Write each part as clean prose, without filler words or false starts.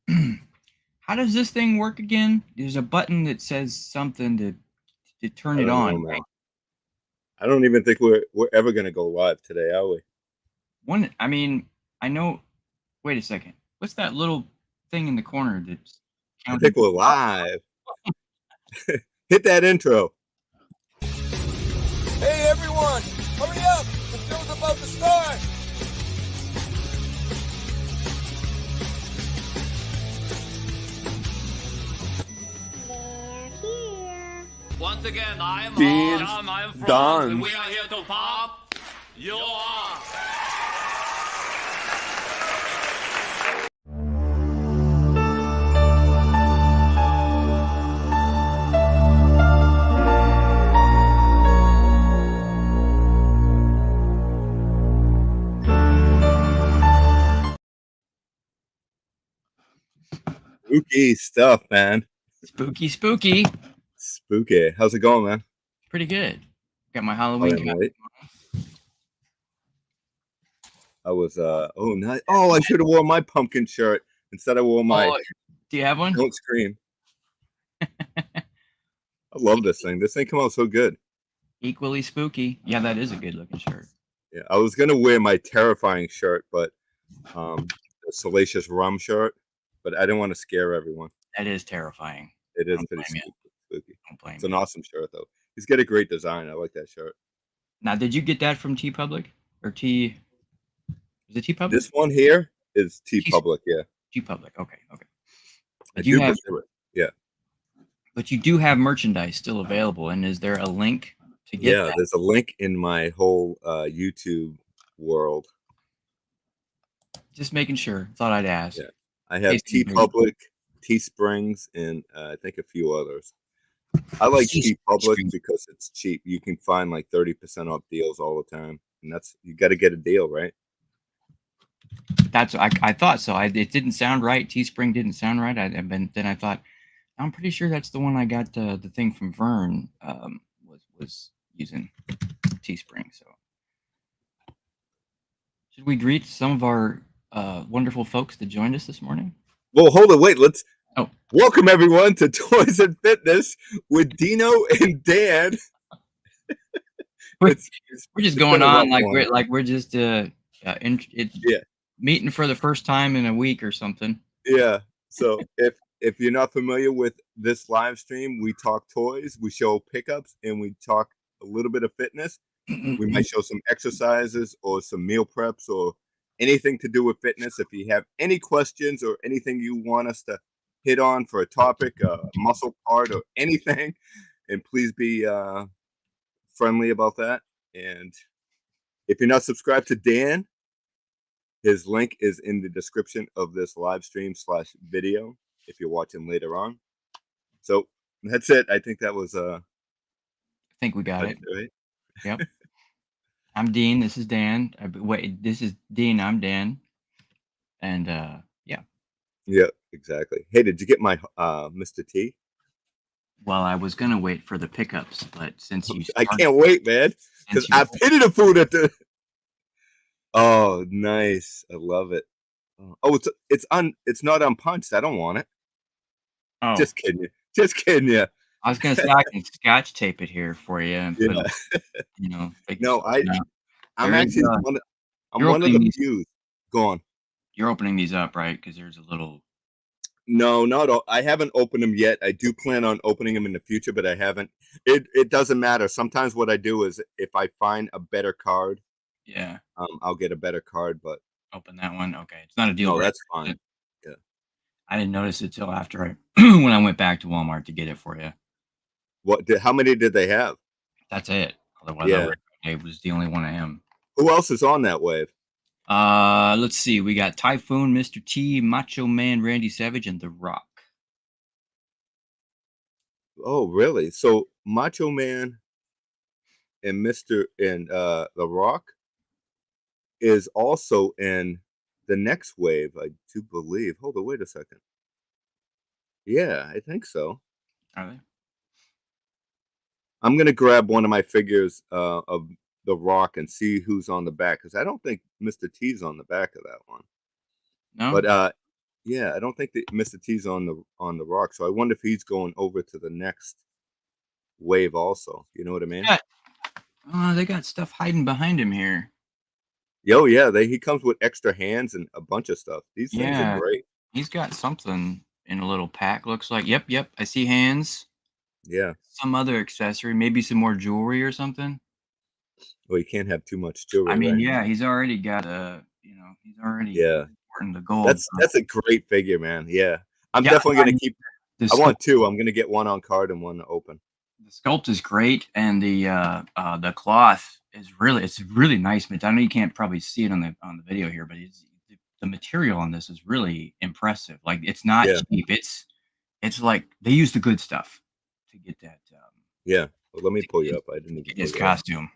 How does this thing work again? There's a button that says something to turn I it don't know, on, man. right? I don't even think we're ever gonna go live today, are we? I mean, I know. Wait a second. What's that little thing in the corner that's I counting? think we're live. Hit that intro. Hey everyone, hurry up! The show's about to start! They're here. Once again, I'm Dean, I'm Franz, Dan. and we are here to pop your Spooky stuff, man. Spooky, spooky. Spooky. How's it going, man? Pretty good. Got my Oh, Halloween I'm cap. late. I was oh nice. Oh, I should have worn my pumpkin shirt instead. I wore my Do you have one? Don't Scream. I love this thing. This thing came out so good. Equally spooky. Yeah, that is a good looking shirt. Yeah, I was gonna wear my terrifying shirt, but the Salacious Rum shirt, but I didn't want to scare everyone. That is terrifying. It is Don't pretty blame you. spooky. Don't blame It's an you. awesome shirt, though. He's got a great design. I like that shirt. Now, did you get that from T Public or T? Is it T Public? This one here is T Public. Yeah, T Public. Okay, okay. I Do you do have? prefer it. Yeah, But you do have merchandise still available, and is there a link to get yeah. that? There's a link in my whole YouTube world. Just making sure. Thought I'd ask. Yeah, I have T Public, T Springs, and I think a few others. I like T Public because it's cheap. You can find like 30% off deals all the time, and that's you got to get a deal, right? That's I thought so. It didn't sound right. Teespring didn't sound right. Then I thought I'm pretty sure that's the one I got the thing from Vern was using Teespring. So should we greet some of our wonderful folks that joined us this morning? Well, hold it. Wait, let's. Oh, welcome everyone to Toys and Fitness with DeanO and Dan. we're just going on like we're just meeting for the first time in a week or something. Yeah. So if you're not familiar with this live stream, we talk toys, we show pickups, and we talk a little bit of fitness. We might show some exercises or some meal preps or anything to do with fitness. If you have any questions or anything you want us to hit on for a topic, muscle part or anything, and please be friendly about that. And if you're not subscribed to Dan, his link is in the description of this live stream / video if you're watching later on. So that's it. I think that was I think we got it. Right? Yep. I'm Dean. This is Dan. Wait, this is Dean. I'm Dan. And yeah. Yeah, exactly. Hey, did you get my Mr. T? Well, I was gonna wait for the pickups, but since you I can't wait, man, because I pitted the food at the. Oh, nice! I love it. Oh, it's not unpunched. I don't want it. Oh, just kidding you. Just kidding you. I was gonna say I can scotch tape it here for you. And yeah. No, I'm actually one of the few. Go on. You're opening these up, right? Because there's a little. No, not all. I haven't opened them yet. I do plan on opening them in the future, but I haven't. It doesn't matter. Sometimes what I do is if I find a better card, yeah, I'll get a better card. But open that one. Okay, it's not a deal. No, that's fine. Yeah, I didn't notice it till after when I went back to Walmart to get it for you. How many did they have? That's it. Otherwise, it was the only one I am. Who else is on that wave? Let's see. We got Typhoon, Mr. T, Macho Man, Randy Savage, and The Rock. Oh, really? So Macho Man and The Rock is also in the next wave, I do believe. Hold on, wait a second. Yeah, I think so. Are they? I'm gonna grab one of my figures of The Rock and see who's on the back, because I don't think Mr. T's on the back of that one. No. But Yeah, I don't think that Mr. T's on the rock. So I wonder if he's going over to the next wave also. You know what I mean? They got stuff hiding behind him here. Yo, yeah, he comes with extra hands and a bunch of stuff. These things are Yeah, great. he's got something in a little pack. Looks like. Yep. I see hands. Yeah. Some other accessory, maybe some more jewelry or something. Well, you can't have too much I jewelry, mean, right? yeah, he's already got he's already Yeah. importing the gold. That's a great figure, man. Yeah. I'm Yeah, definitely I gonna mean, keep. the I want sculpt, 2. I'm gonna get one on card and one open. the sculpt is great, and the cloth is it's really nice. But I know you can't probably see it on the video here, but the material on this is really impressive. Like it's not Yeah. cheap. It's like they use the good stuff to get that. Yeah. Well, let me pull you Get up. I didn't even his pull you up. costume.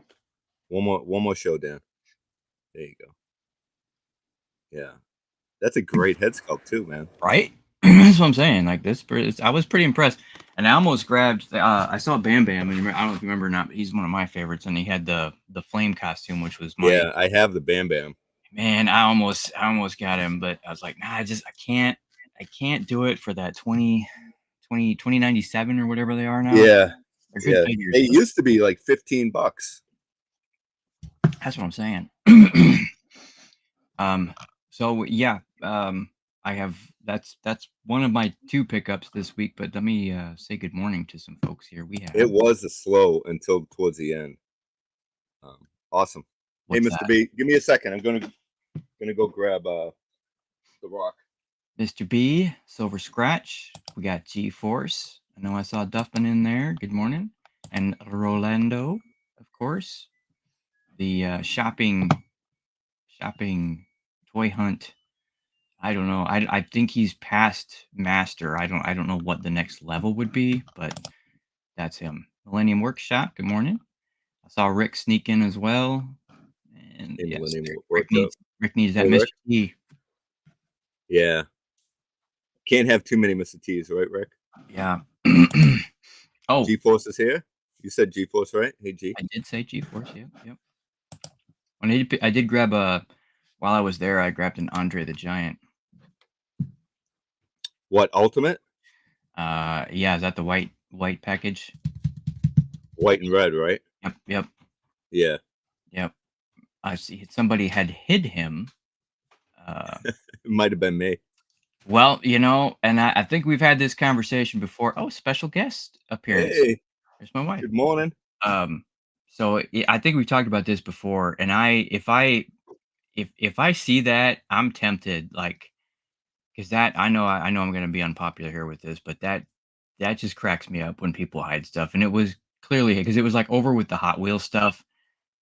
One more show, Dan. There you go. Yeah. That's a great head sculpt too, man. Right? That's what I'm saying. Like this, I was pretty impressed, and I almost grabbed. I saw Bam Bam, and I don't know if you remember or not. But he's one of my favorites, and he had the flame costume, which was my Yeah, I have the Bam Bam. man. I almost got him, but I was like, nah, I can't do it for that 2097 or whatever they are now. Yeah. They're good Yeah. figures. They used to be like $15. That's what I'm saying. So yeah, I have that's one of my 2 pickups this week. But let me say good morning to some folks here. We have It was a slow until towards the end. Awesome. what's Hey, that? Mr. B, give me a second. I'm gonna go grab the rock. Mr. B, Silver Scratch. We got G-Force. I know I saw Duffman in there. Good morning. And Rolando, of course. The shopping toy hunt. I don't know. I think he's past master. I don't know what the next level would be, but that's him. Millennium Workshop. Good morning. I saw Rick sneak in as well. And Hey, yes, Millennium Rick Workshop. needs that Hey, Mr. Rick. T. Yeah. Can't have too many Mr. T's, right, Rick? Yeah. Oh, G-Force is here. You said G-Force, right? Hey, G. I did say G-Force. Yep. I did grab while I was there, I grabbed an Andre the Giant. What, Ultimate? Yeah, is that the white package? White and red, right? Yep. Yeah. I see somebody had hid him. It might have been me. Well, and I think we've had this conversation before. Oh, special guest appearance. Hey, There's my wife. good morning. So I think we've talked about this before, and if I see that, I'm tempted, like, because that I know I'm going to be unpopular here with this, but that just cracks me up when people hide stuff, and it was clearly because it was like over with the Hot Wheels stuff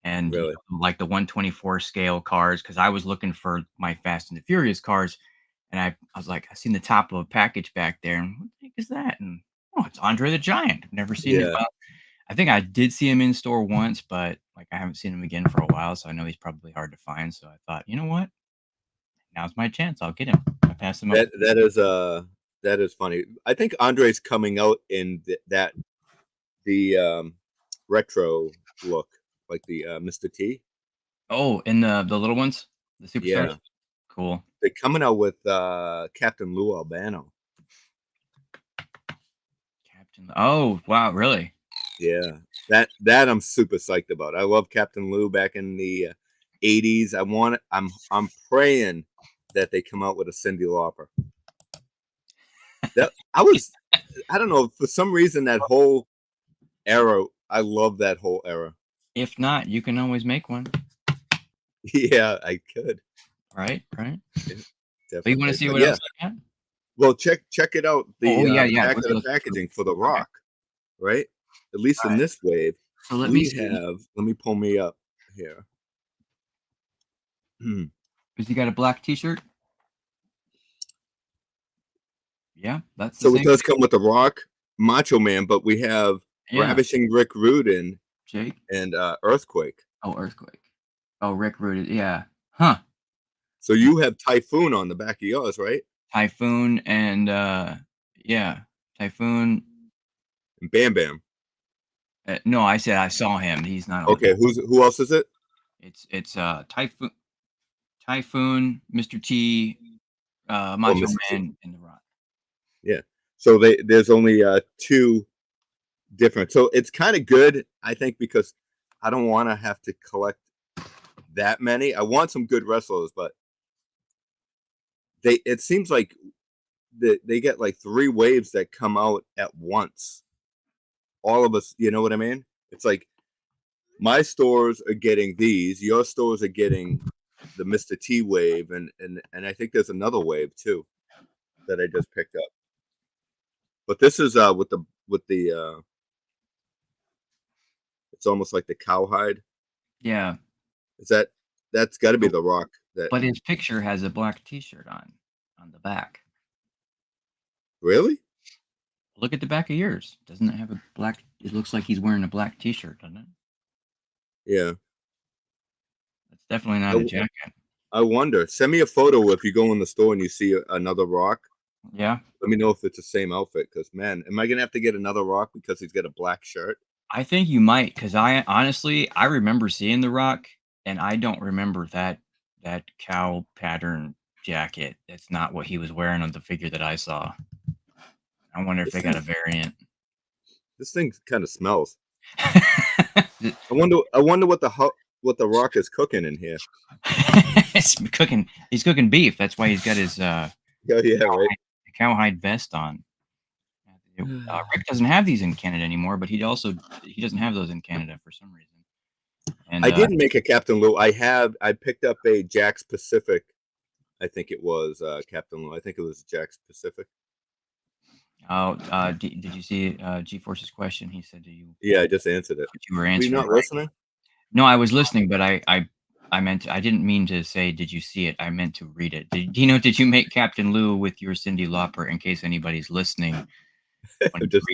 and Really? like the 124 scale cars, because I was looking for my Fast and the Furious cars, and I was like, I seen the top of a package back there, and what the heck is that? And oh, it's Andre the Giant. I've never seen it. Yeah. I think I did see him in store once, but like I haven't seen him again for a while, so I know he's probably hard to find. So I thought, you know what? Now's my chance. I'll get him. I pass him up. That is funny. I think Andre's coming out in the retro look, like the Mr. T. Oh, and the little ones, the superstars. Yeah. Cool. They're coming out with Captain Lou Albano. Captain. Oh wow, really? Yeah, that I'm super psyched about. I love Captain Lou back in the 80s. I'm praying that they come out with a Cyndi Lauper. I don't know, for some reason that whole era, I love that whole era. If not, you can always make one. Yeah, I could. Right. Yeah, But you want to see but what yeah. else I got? Well, check it out. The back of the Let's packaging for the Rock, right? At least in this wave, So let me see. let me pull me up here. Has he got a black T-shirt? Yeah, that's the So same. it does come with the Rock, Macho Man, but we have Ravishing Rick Rudin, Jake, and Earthquake. Oh, Earthquake. Oh, Rick Rooted. Yeah. Huh. So you have Typhoon on the back of yours, right? Typhoon and Typhoon. And Bam Bam. No, I said I saw him. He's not on. Okay, who else is it? It's Typhoon, Mr. T, Macho Mr. T. Man and The Rock. Yeah. So there's only 2 different. So it's kind of good, I think, because I don't want to have to collect that many. I want some good wrestlers, but it seems like they get like 3 waves that come out at once. All of us, you know what I mean? It's like my stores are getting these, your stores are getting the Mr. T wave, and I think there's another wave too that I just picked up. But this is with the it's almost like the cowhide. Yeah, Is that's got to be the Rock? That but his picture has a black T-shirt on the back. really? Look at the back of yours. Doesn't it have a black? It looks like he's wearing a black T-shirt, doesn't it? Yeah. That's definitely not a jacket. I wonder. Send me a photo if you go in the store and you see another Rock. Yeah. Let me know if it's the same outfit. Because man, am I gonna have to get another Rock because he's got a black shirt? I think you might, because I honestly I remember seeing The Rock, and I don't remember that cow pattern jacket. That's not what he was wearing on the figure that I saw. I wonder if they got a variant. This thing kind of smells. I wonder what the Rock is cooking in here. He's cooking beef. That's why he's got his Oh yeah, right. cowhide vest on. Rick doesn't have these in Canada anymore, but he doesn't have those in Canada for some reason. And I didn't make a Captain Lou. I picked up a Jack's Pacific. I think it was Captain Lou. I think it was Jack's Pacific. Oh, did you see G-Force's question? He said to you. Yeah, I just answered it. You were answering. Were you not listening? No, I was listening, but I meant I didn't mean to say did you see it. I meant to read it. Did you make Captain Lou with your Cyndi Lauper? In case anybody's listening. Just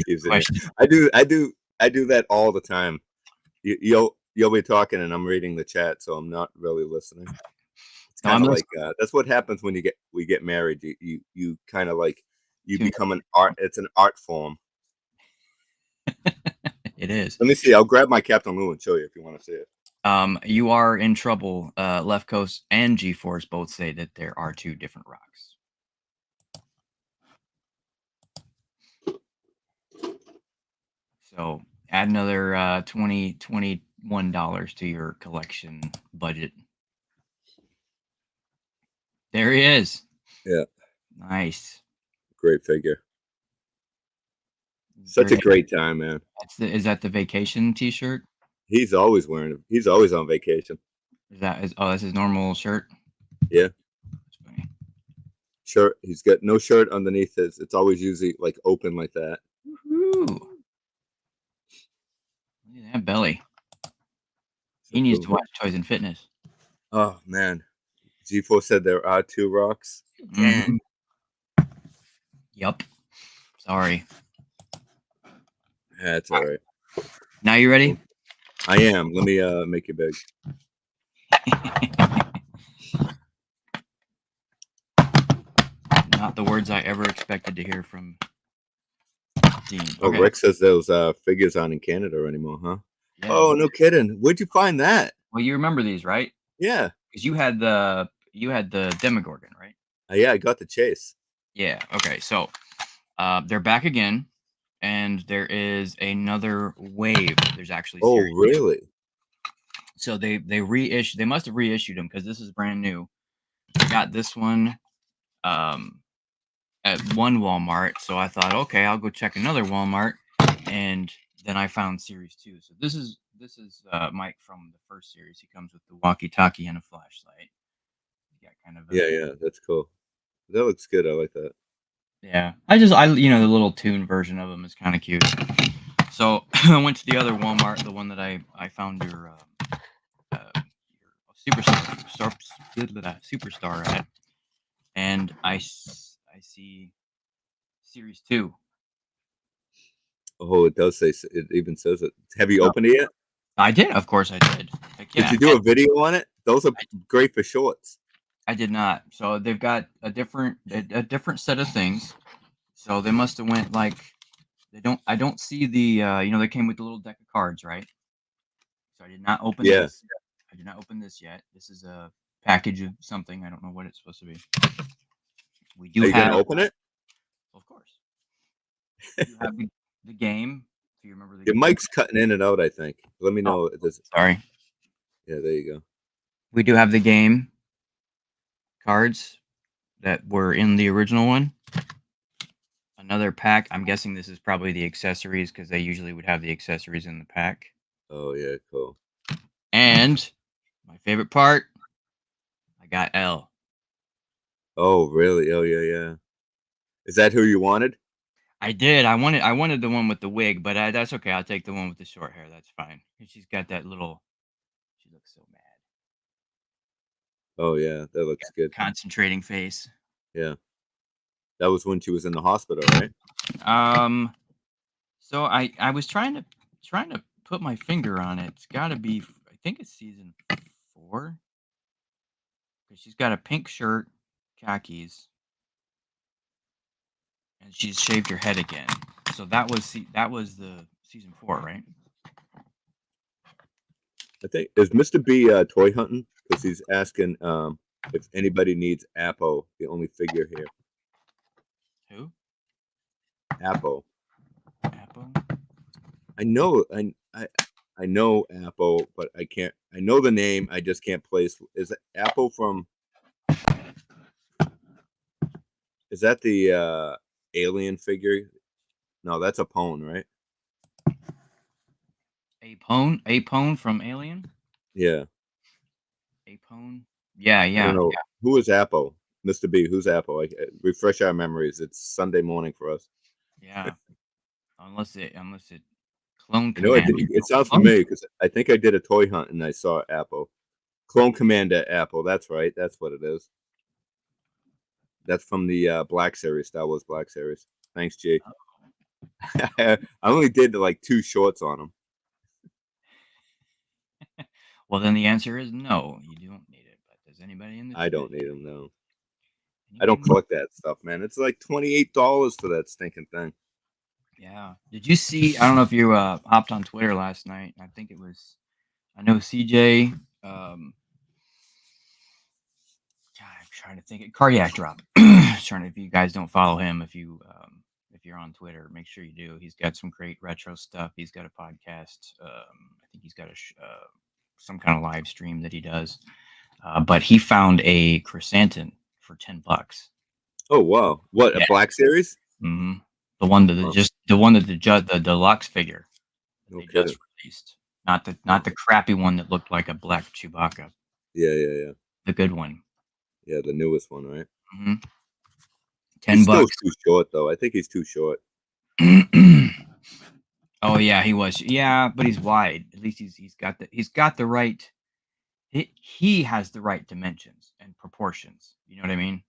I do that all the time. You'll be talking and I'm reading the chat, so I'm not really listening. It's kind of like that's what happens when we get married. You kind of like you become an art. It's an art form. It is. Let me see. I'll grab my Captain Lou and show you if you want to see it. You are in trouble. Left Coast and G-Force both say that there are 2 different Rocks. So add another $21 to your collection budget. There he is. Yeah. Nice. Great figure. Such a great time, man. Is that the vacation T-shirt? He's always wearing it. He's always on vacation. That's his normal shirt? Yeah. That's funny. Shirt. He's got no shirt underneath his. It's always usually like open like that. Woo-hoo. Look at that belly. He needs to watch Toys and Fitness. Oh man. G4 said there are 2 Rocks. Mm-hmm. Yup. Sorry. That's all right. Now you ready? I am. Let me make you big. Not the words I ever expected to hear from Dean. Oh, Okay. Rick says those figures aren't in Canada anymore, huh? Yeah. Oh, no kidding. Where'd you find that? Well, you remember these, right? Yeah. Because you had the Demogorgon, right? Yeah, I got the chase. Yeah. Okay. So they're back again, and there is another wave. There's actually. Oh, really? So they reissued. They must have reissued them because this is brand new. I got this one at one Walmart, so I thought, okay, I'll go check another Walmart, and then I found Series 2. So this is Mike from the first series. He comes with the walkie-talkie and a flashlight. You got kind of yeah, that's cool. That looks good. I like that. Yeah, the little tune version of them is kind of cute. So I went to the other Walmart, the one that I found your superstar at, and I see Series 2. Oh, it does say. It even says it. Have you opened it yet? I did, of course, I did. Did you do a video on it? Those are great for shorts. I did not. So they've got a different set of things. So they must have went like I don't see the they came with the little deck of cards, right? So I did not open this. I did not open this yet. This is a package of something. I don't know what it's supposed to be. We Are do you gonna have, open it? of course, we do have the game. If you remember the Your game. mic's cutting in and out, I think. Let me know. Sorry. Yeah, there you go. We do have the game cards that were in the original one. Another pack. I'm guessing this is probably the accessories because they usually would have the accessories in the pack. Oh yeah, cool. And my favorite part, I got L. Oh really? Oh yeah. Is that who you wanted? I did. I wanted the one with the wig, but that's okay. I'll take the one with the short hair. That's fine. She's got that little. She looks so mad. Oh yeah, that looks good. Concentrating face. Yeah, that was when she was in the hospital, right? So I was trying to put my finger on it. It's got to be. I think it's season 4. Because she's got a pink shirt, khakis, and she's shaved her head again. So that was the season 4, right? I think is Mr. B toy hunting because he's asking if anybody needs Apple, the only figure here. Who? Apple. Apple. I know Apple, but I can't. I know the name. I just can't place. Is it Apple from? Is that the alien figure? No, that's a pone, right? Apone from Alien. Yeah. Apone. Yeah, I don't know. yeah. Who is Apple? Mr. B, who's Apple? Refresh our memories. It's Sunday morning for us. Yeah. unless it Clone I know Commander. it sounds familiar because I think I did a toy hunt and I saw Apple. Clone Commander Apple. That's right. That's what it is. That's from the Black Series, Star Wars Black Series. Thanks, G. I only did like 2 shorts on them. Well, then the answer is no. You don't need it. But does anybody in the I chat? don't need them, no. I don't collect that stuff, man. It's like $28 for that stinking thing. Yeah. Did you see? I don't know if you hopped on Twitter last night. I think it was. I know CJ. God, I'm trying to think. Cardiac Drop. Trying to, if you guys don't follow him, if you're on Twitter, make sure you do. He's got some great retro stuff. He's got a podcast. I think he's got some kind of live stream that he does. But he found a chrysanthemum for $10. Oh wow! What, a Black Series? Mm-hmm. The one that the deluxe figure that they just released, not the crappy one that looked like a black Chewbacca. Yeah. The good one. Yeah, the newest one, right? Mm-hmm. He's $10. still too short, though. I think he's too short. Oh yeah, he was. Yeah, but he's wide. At least he's got the right. He has the right dimensions and proportions. You know what I mean?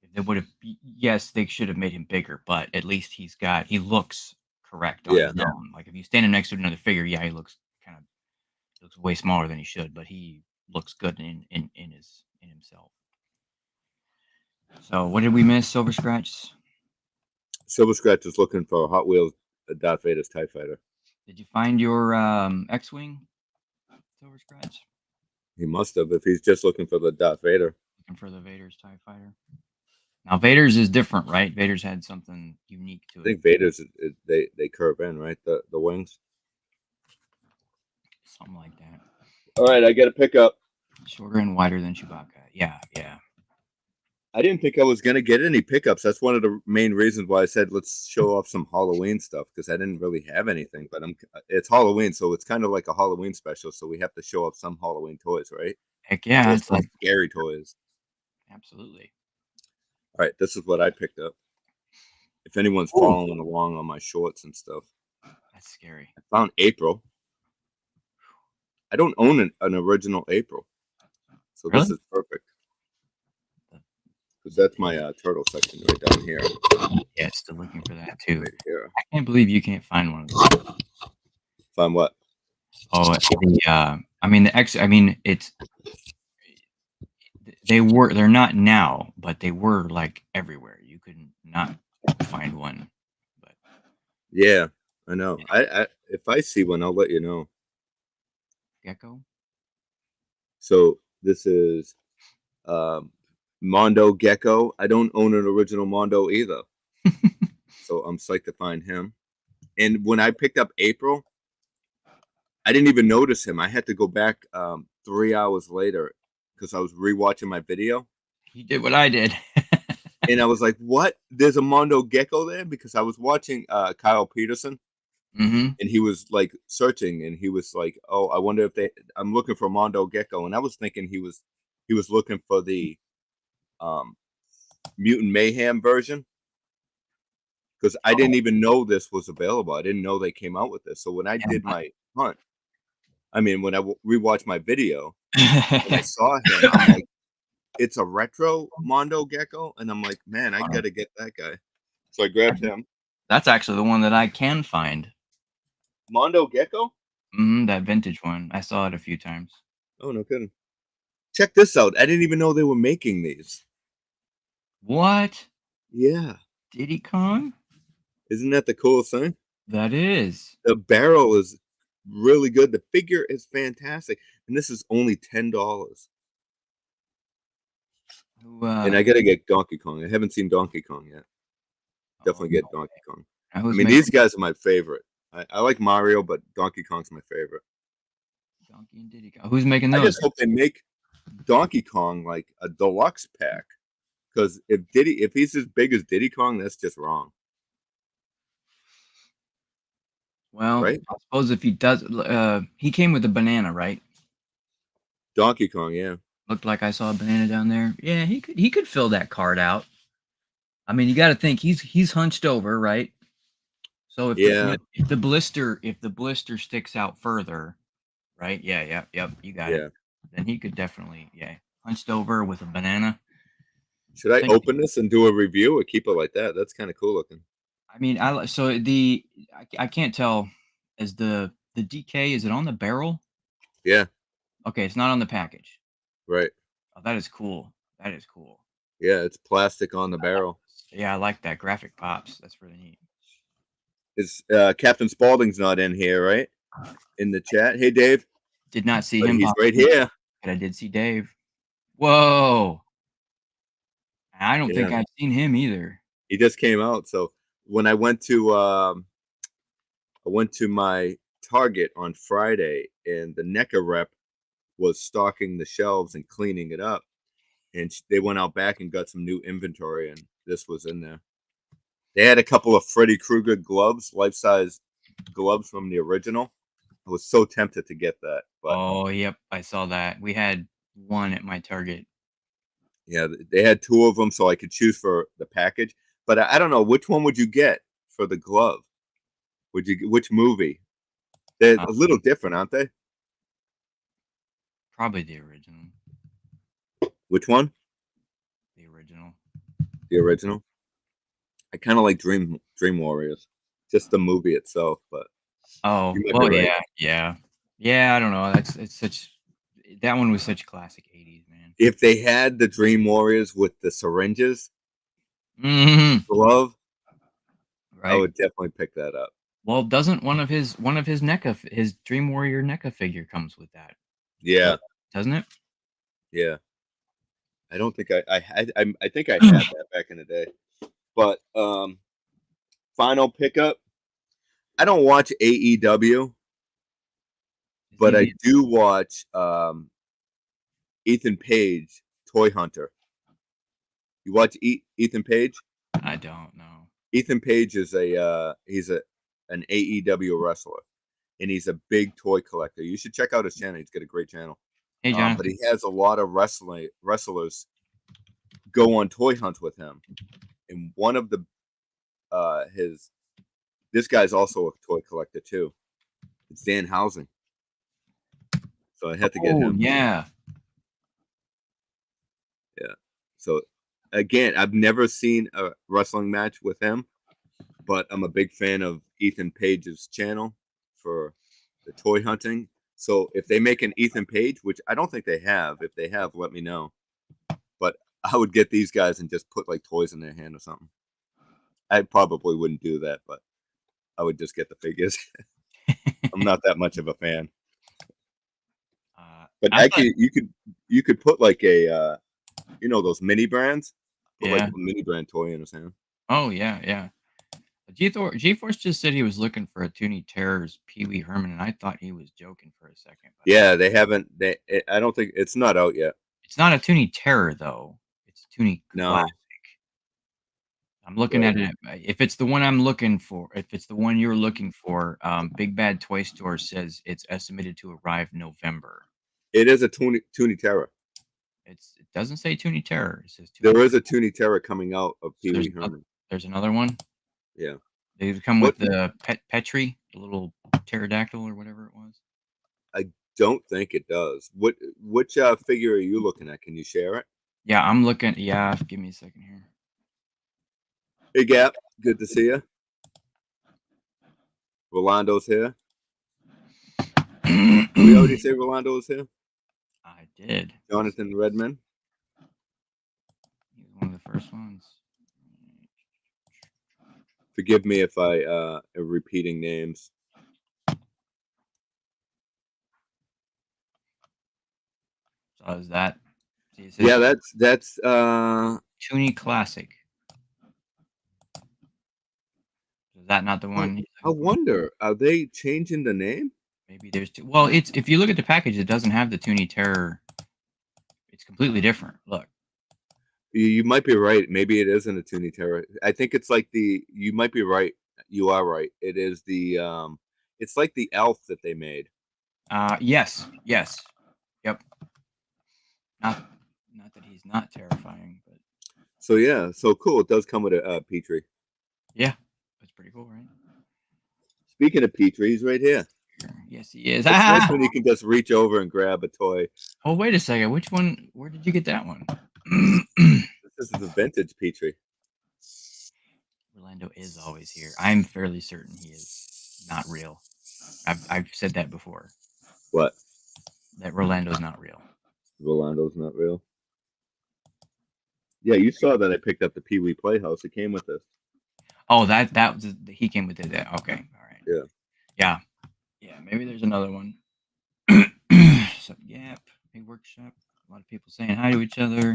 If they would have, yes, they should have made him bigger, but at least he looks correct on his own. Like if you stand him next to another figure, yeah, he looks way smaller than he should, but he looks good in himself. So what did we miss, Silver Scratch? Silver Scratch is looking for Hot Wheels Darth Vader's TIE Fighter. Did you find your X-Wing, Silver Scratch? He must have, if he's just looking for the Darth Vader. Looking for the Vader's TIE Fighter. Now Vader's is different, right? Vader's had something unique to it. I think Vader's they curve in, right? The wings. Something like that. All right, I got to pick up. Shorter and wider than Chewbacca. Yeah. I didn't think I was gonna get any pickups. That's one of the main reasons why I said let's show off some Halloween stuff because I didn't really have anything. But it's Halloween, so it's kind of like a Halloween special. So we have to show off some Halloween toys, right? Heck yeah, it's like scary toys. Absolutely. All right, this is what I picked up. If anyone's following along on my shorts and stuff, that's scary. I found April. I don't own an original April, so really? This is perfect. Because that's my turtle section right down here. Yeah, still looking for that too. Right here. I can't believe you can't find one of those. Find what? Oh, it's they're not now, but they were like everywhere. You couldn't not find one. But yeah, I know. I if I see one, I'll let you know. Gecko. So this is Mondo Gecko. I don't own an original Mondo either. So I'm psyched to find him. And when I picked up April, I didn't even notice him. I had to go back 3 hours later because I was rewatching my video. You did what I did. And I was like, what? There's a Mondo Gecko there? Because I was watching Kyle Peterson. Mm-hmm. And he was like searching, and he was like, "Oh, I wonder if I'm looking for Mondo Gecko," and I was thinking he was looking for the Mutant Mayhem version because I didn't even know this was available. I didn't know they came out with this. So when I did my hunt, when I rewatched my video and I saw him, I'm like, "It's a retro Mondo Gecko," and I'm like, "Man, I gotta get that guy." So I grabbed him. That's actually the one that I can find. Mondo Gecko? That vintage one. I saw it a few times. Oh, no kidding. Check this out. I didn't even know they were making these. What? Yeah. Diddy Kong? Isn't that the coolest thing? That is. The barrel is really good. The figure is fantastic. And this is only $10. And I got to get Donkey Kong. I haven't seen Donkey Kong yet. Definitely get Donkey Kong. These guys are my favorite. I like Mario, but Donkey Kong's my favorite. Donkey and Diddy Kong. Who's making those? I just hope they make Donkey Kong like a deluxe pack. Because if he's as big as Diddy Kong, that's just wrong. Well, right? I suppose if he does, he came with a banana, right? Donkey Kong, yeah. Looked like I saw a banana down there. Yeah, he could fill that card out. I mean, you got to think he's hunched over, right? So if the blister sticks out further, right? Yeah, yep, you got it. Then he could definitely, hunched over with a banana. Should I open this and do a review or keep it like that? That's kind of cool looking. I mean, I can't tell. Is the DK, is it on the barrel? Yeah. Okay, it's not on the package. Right. Oh, that is cool. That is cool. Yeah, it's plastic on the barrel. Yeah, I like that. Graphic pops. That's really neat. Is Captain Spaulding's not in here, right? In the chat. Hey, Dave. Did not see him. He's right here. But I did see Dave. Whoa. I don't think I've seen him either. He just came out. So when I went to my Target on Friday, and the NECA rep was stocking the shelves and cleaning it up, and they went out back and got some new inventory, and this was in there. They had a couple of Freddy Krueger gloves, life-size gloves from the original. I was so tempted to get that. But oh, yep, I saw that. We had one at my Target. Yeah, they had two of them, so I could choose for the package. But I don't know, which one would you get for the glove? Which movie? They're a little different, aren't they? Probably the original. Which one? The original. The original. I kind of like Dream Warriors, just the movie itself. But oh, well, yeah. I don't know. That one was such classic '80s, man. If they had the Dream Warriors with the syringes, glove, right, I would definitely pick that up. Well, doesn't one of his NECA, his Dream Warrior NECA figure comes with that? Yeah, doesn't it? Yeah, I don't think I think I had that back in the day. But final pickup. I don't watch AEW, but I do watch Ethan Page, Toy Hunter. You watch Ethan Page? I don't know. Ethan Page is he's an AEW wrestler, and he's a big toy collector. You should check out his channel. He's got a great channel. Hey, John. But he has a lot of wrestlers go on toy hunts with him, and one of the this guy's also a toy collector too. It's Dan Housing. So I had to get him. Yeah. Yeah. So again, I've never seen a wrestling match with him, but I'm a big fan of Ethan Page's channel for the toy hunting. So if they make an Ethan Page, which I don't think they have, if they have, let me know. But I would get these guys and just put like toys in their hand or something. I probably wouldn't do that, but I would just get the figures. I'm not that much of a fan. But actually, you could put like a you know, those mini brands, put like Yeah. a mini brand toy in his hand. Oh yeah, yeah. G-Force just said he was looking for a Toonie Terrors Pee Wee Herman, and I thought he was joking for a second. But Yeah, they haven't. I don't think it's not out yet. it's not a Toonie Terror though. It's Toonie No. Classic. I'm looking Right. at it. If it's the one I'm looking for, if it's the one you're looking for, Big Bad Toy Store says it's estimated to arrive November. It is a Toonie Terror. It doesn't say Toonie Terror. It says Toonie. There is a Toonie Terror coming out of Pee Wee There's, Herman. there's another one. Yeah. They come What- with the Petri, the little pterodactyl or whatever it was. I don't think it does. Which figure are you looking at? Can you share it? Yeah, I'm looking. Yeah, give me a second here. Hey, Gap. Good to see you. Rolando's here. We already say Rolando was here. I did. Jonathan Redman. He was one of the first ones. Forgive me if I am repeating names. So is that? See, it says Yeah, that's Toonie Classic. Is that not the one? I wonder, are they changing the name? Maybe there's two. Well, it's if you look at the package, it doesn't have the Toonie Terror. It's completely different. Look. You might be right. Maybe it isn't a Toonie Terror. I think it's like you might be right. You are right. It is it's like the elf that they made. Yes. Yep. Not that he's not terrifying, but So yeah, so cool. It does come with a Petrie. yeah, that's pretty cool, right? Speaking of Petrie, he's right here. Yes, he is. It's nice when you can just reach over and grab a toy. Oh, wait a second. Which one? Where did you get that one? This is a vintage Petrie. Orlando is always here. I'm fairly certain he is not real. I've said that before. What? That Rolando's not real. Rolando's not real. Yeah, you saw that I picked up the Pee Wee Playhouse. It came with this. Oh, that was he came with it. Okay, all right. Yeah. Yeah. Maybe there's another one. So, Gap, big workshop. A lot of people saying hi to each other.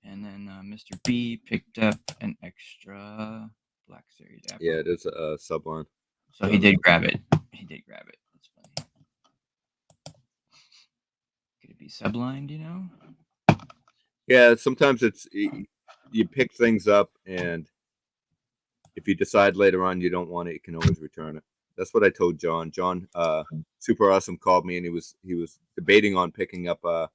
And then Mr. B picked up an extra Black Series apple. Yeah, it is a Subline. So he did grab it. That's funny. Could it be sublined, you know? Yeah, sometimes you pick things up, and if you decide later on you don't want it, you can always return it. That's what I told John. John, super awesome, called me, and he was debating on picking up a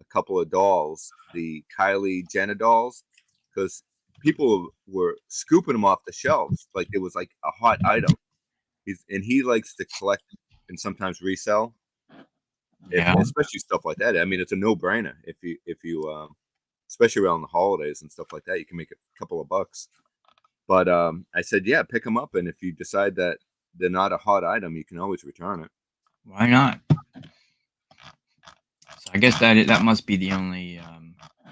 couple of dolls, the Kylie Jenner dolls, because people were scooping them off the shelves like it was like a hot item. He likes to collect and sometimes resell. Yeah. Especially stuff like that. I mean, it's a no-brainer if you especially around the holidays and stuff like that, you can make a couple of bucks. But I said, yeah, pick them up, and if you decide that they're not a hot item, you can always return it. Why not? So I guess that must be the only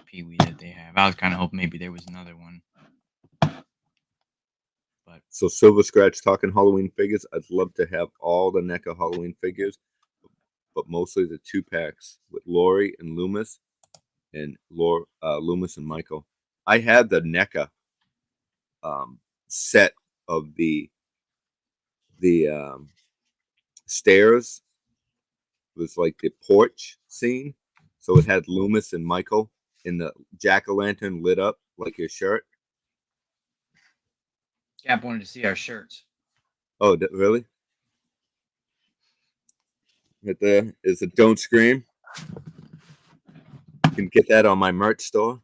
Pee Wee that they have. I was kind of hoping maybe there was another one. But so Silver Scratch talking Halloween figures. I'd love to have all the NECA Halloween figures, but mostly the 2-packs with Lori and Loomis, and Loomis and Michael. I had the NECA set of the stairs. It was like the porch scene, so it had Loomis and Michael in the jack-o'-lantern lit up like your shirt. Gap wanted to see our shirts. Oh, really? Right there is a Don't Scream. You can get that on my merch store.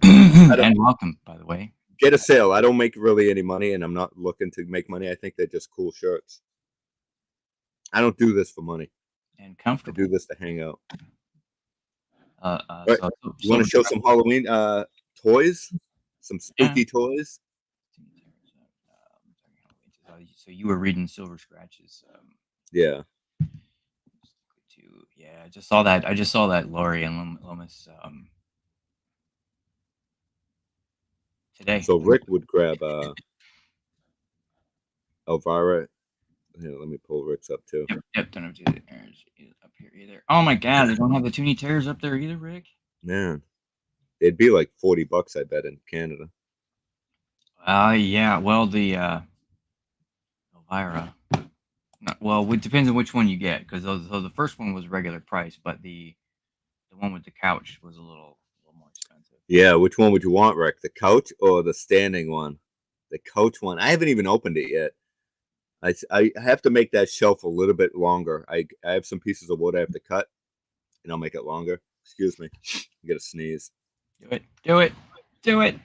And welcome, by the way. Get a sale. I don't make really any money, and I'm not looking to make money. I think they're just cool shirts. I don't do this for money. And I comfortable. do this to hang out. Right. You want to show some Halloween toys? Some spooky toys? So you were reading Silver Scratches. Yeah. Yeah, I just saw that Lori and Loomis today. So Rick would grab Elvira. Here, let me pull Rick's up too. Yep, don't have to up here either. Oh my God, they don't have the Toonie Terrors up there either, Rick. Man, It'd be like $40, I bet, in Canada. Yeah. Well, the Elvira. Well, it depends on which one you get, because the first one was regular price, but the one with the couch was a little more expensive. Yeah, which one would you want, Rick? The couch or the standing one? The couch one. I haven't even opened it yet. I have to make that shelf a little bit longer. I have some pieces of wood I have to cut, and I'll make it longer. Excuse me. I got to sneeze. Do it. Do it. Do it.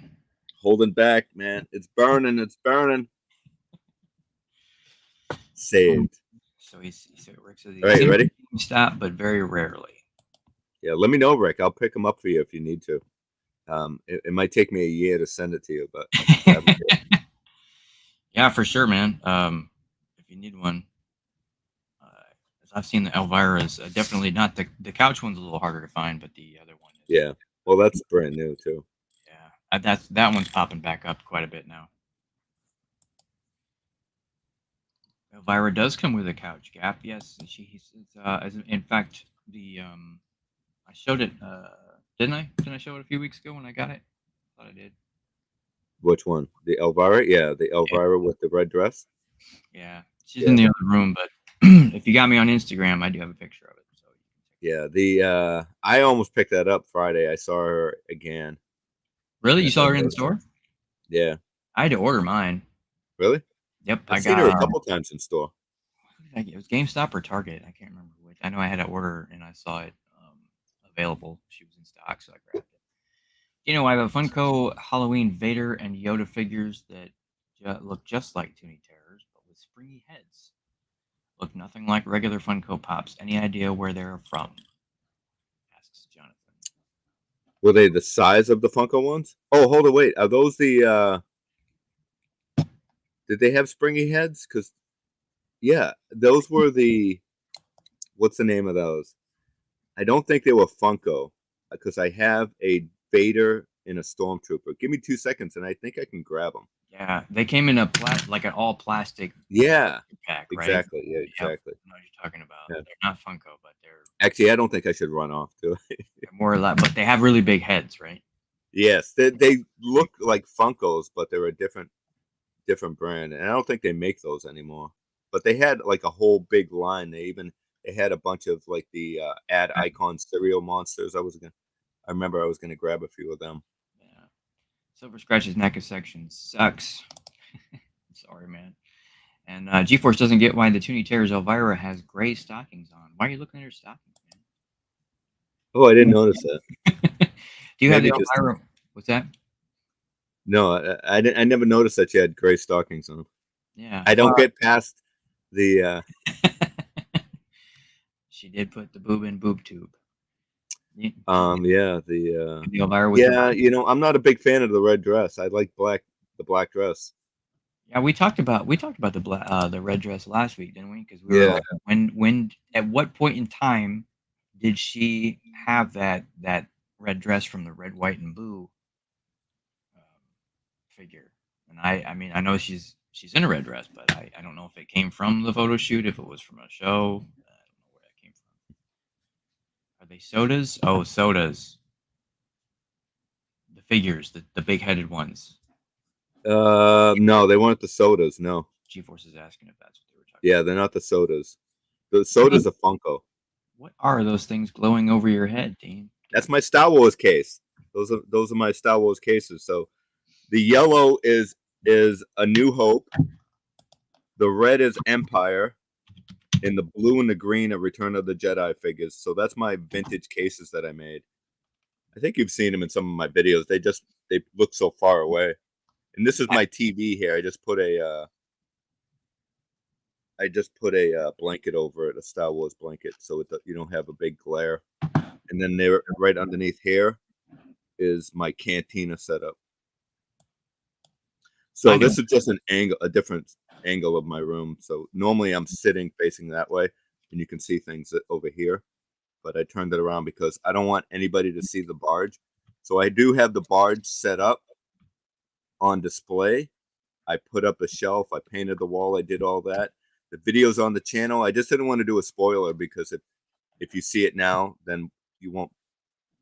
Holding back, man. It's burning. It's burning. Saved. So Rick says All right, you ready? Stop, but very rarely. Yeah, let me know, Rick. I'll pick them up for you if you need to. It might take me a year to send it to you, but yeah, for sure, man. If you need one, as I've seen the Elvira's, definitely not the couch one's a little harder to find, but the other one is. Yeah, well, that's brand new too. Yeah, that one's popping back up quite a bit now. Elvira does come with a couch gap. Yes, in fact, I showed it. Didn't I? Didn't I show it a few weeks ago when I got it? I thought I did. Which one? The Elvira? Yeah, the Elvira with the red dress. Yeah, she's in the other room, but if you got me on Instagram, I do have a picture of it. So yeah, I almost picked that up Friday. I saw her again. Really, you saw her in the store? Yeah, I had to order mine. Really? Yep, I've seen her a couple times in store. It was GameStop or Target. I can't remember which. I know I had to order, and I saw it available. She was in stock, so I grabbed it. You know, I have a Funko Halloween Vader and Yoda figures that look just like Toonie Terrors, but with springy heads. Look nothing like regular Funko Pops. Any idea where they're from? Asks Jonathan. Were they the size of the Funko ones? Oh, hold on, wait. Are those the? Did they have springy heads? Because, yeah, those were the. What's the name of those? I don't think they were Funko, because I have a Vader and a Stormtrooper. Give me 2 seconds, and I think I can grab them. Yeah, they came in like an all plastic. Yeah, pack, right? Exactly. Yeah, exactly. I know what you're talking about. Yeah. They're not Funko, but they're Actually, I don't think I should run off to it. they're more or less, but they have really big heads, right? Yes, they look like Funkos, but they're a different brand, and I don't think they make those anymore. But they had like a whole big line. They had a bunch of like the Ad Icon cereal monsters. I remember I was gonna grab a few of them. Yeah. Silver Scratch's NECA section sucks. Sorry, man. And GeForce doesn't get why the Toonie Terrors Elvira has gray stockings on. Why are you looking at her stockings, man? Oh, I didn't notice that. Do you have the Elvira? What's that? No, I never noticed that she had gray stockings on. Yeah. I don't get past the. She did put the boob in boob tube. Yeah, The Elvira with yeah, I'm not a big fan of the red dress. I like the black dress. Yeah, we talked about the red dress last week, didn't we? Because we were like, when at what point in time did she have that red dress from the red, white, and blue figure? And I mean, I know she's in a red dress, but I don't know if it came from the photo shoot, if it was from a show. I don't know where that came from. Are they sodas? Oh, sodas. The figures, the big-headed ones. No, they weren't the sodas. No. GeForce is asking if that's what they were talking about. Yeah, they're not the sodas. The soda's a Funko. What are those things glowing over your head, Dean? That's my Star Wars case. Those are my Star Wars cases. So the yellow is A New Hope. The red is Empire. And the blue and the green are Return of the Jedi figures. So that's my vintage cases that I made. I think you've seen them in some of my videos. They look so far away. And this is my TV here. I just put a blanket over it, a Star Wars blanket, so you don't have a big glare. And then there, right underneath here, is my cantina setup. So this is just a different angle of my room. So normally I'm sitting facing that way, and you can see things over here. But I turned it around because I don't want anybody to see the barge. So I do have the barge set up on display. I put up a shelf. I painted the wall. I did all that. The video's on the channel. I just didn't want to do a spoiler because if you see it now, then you won't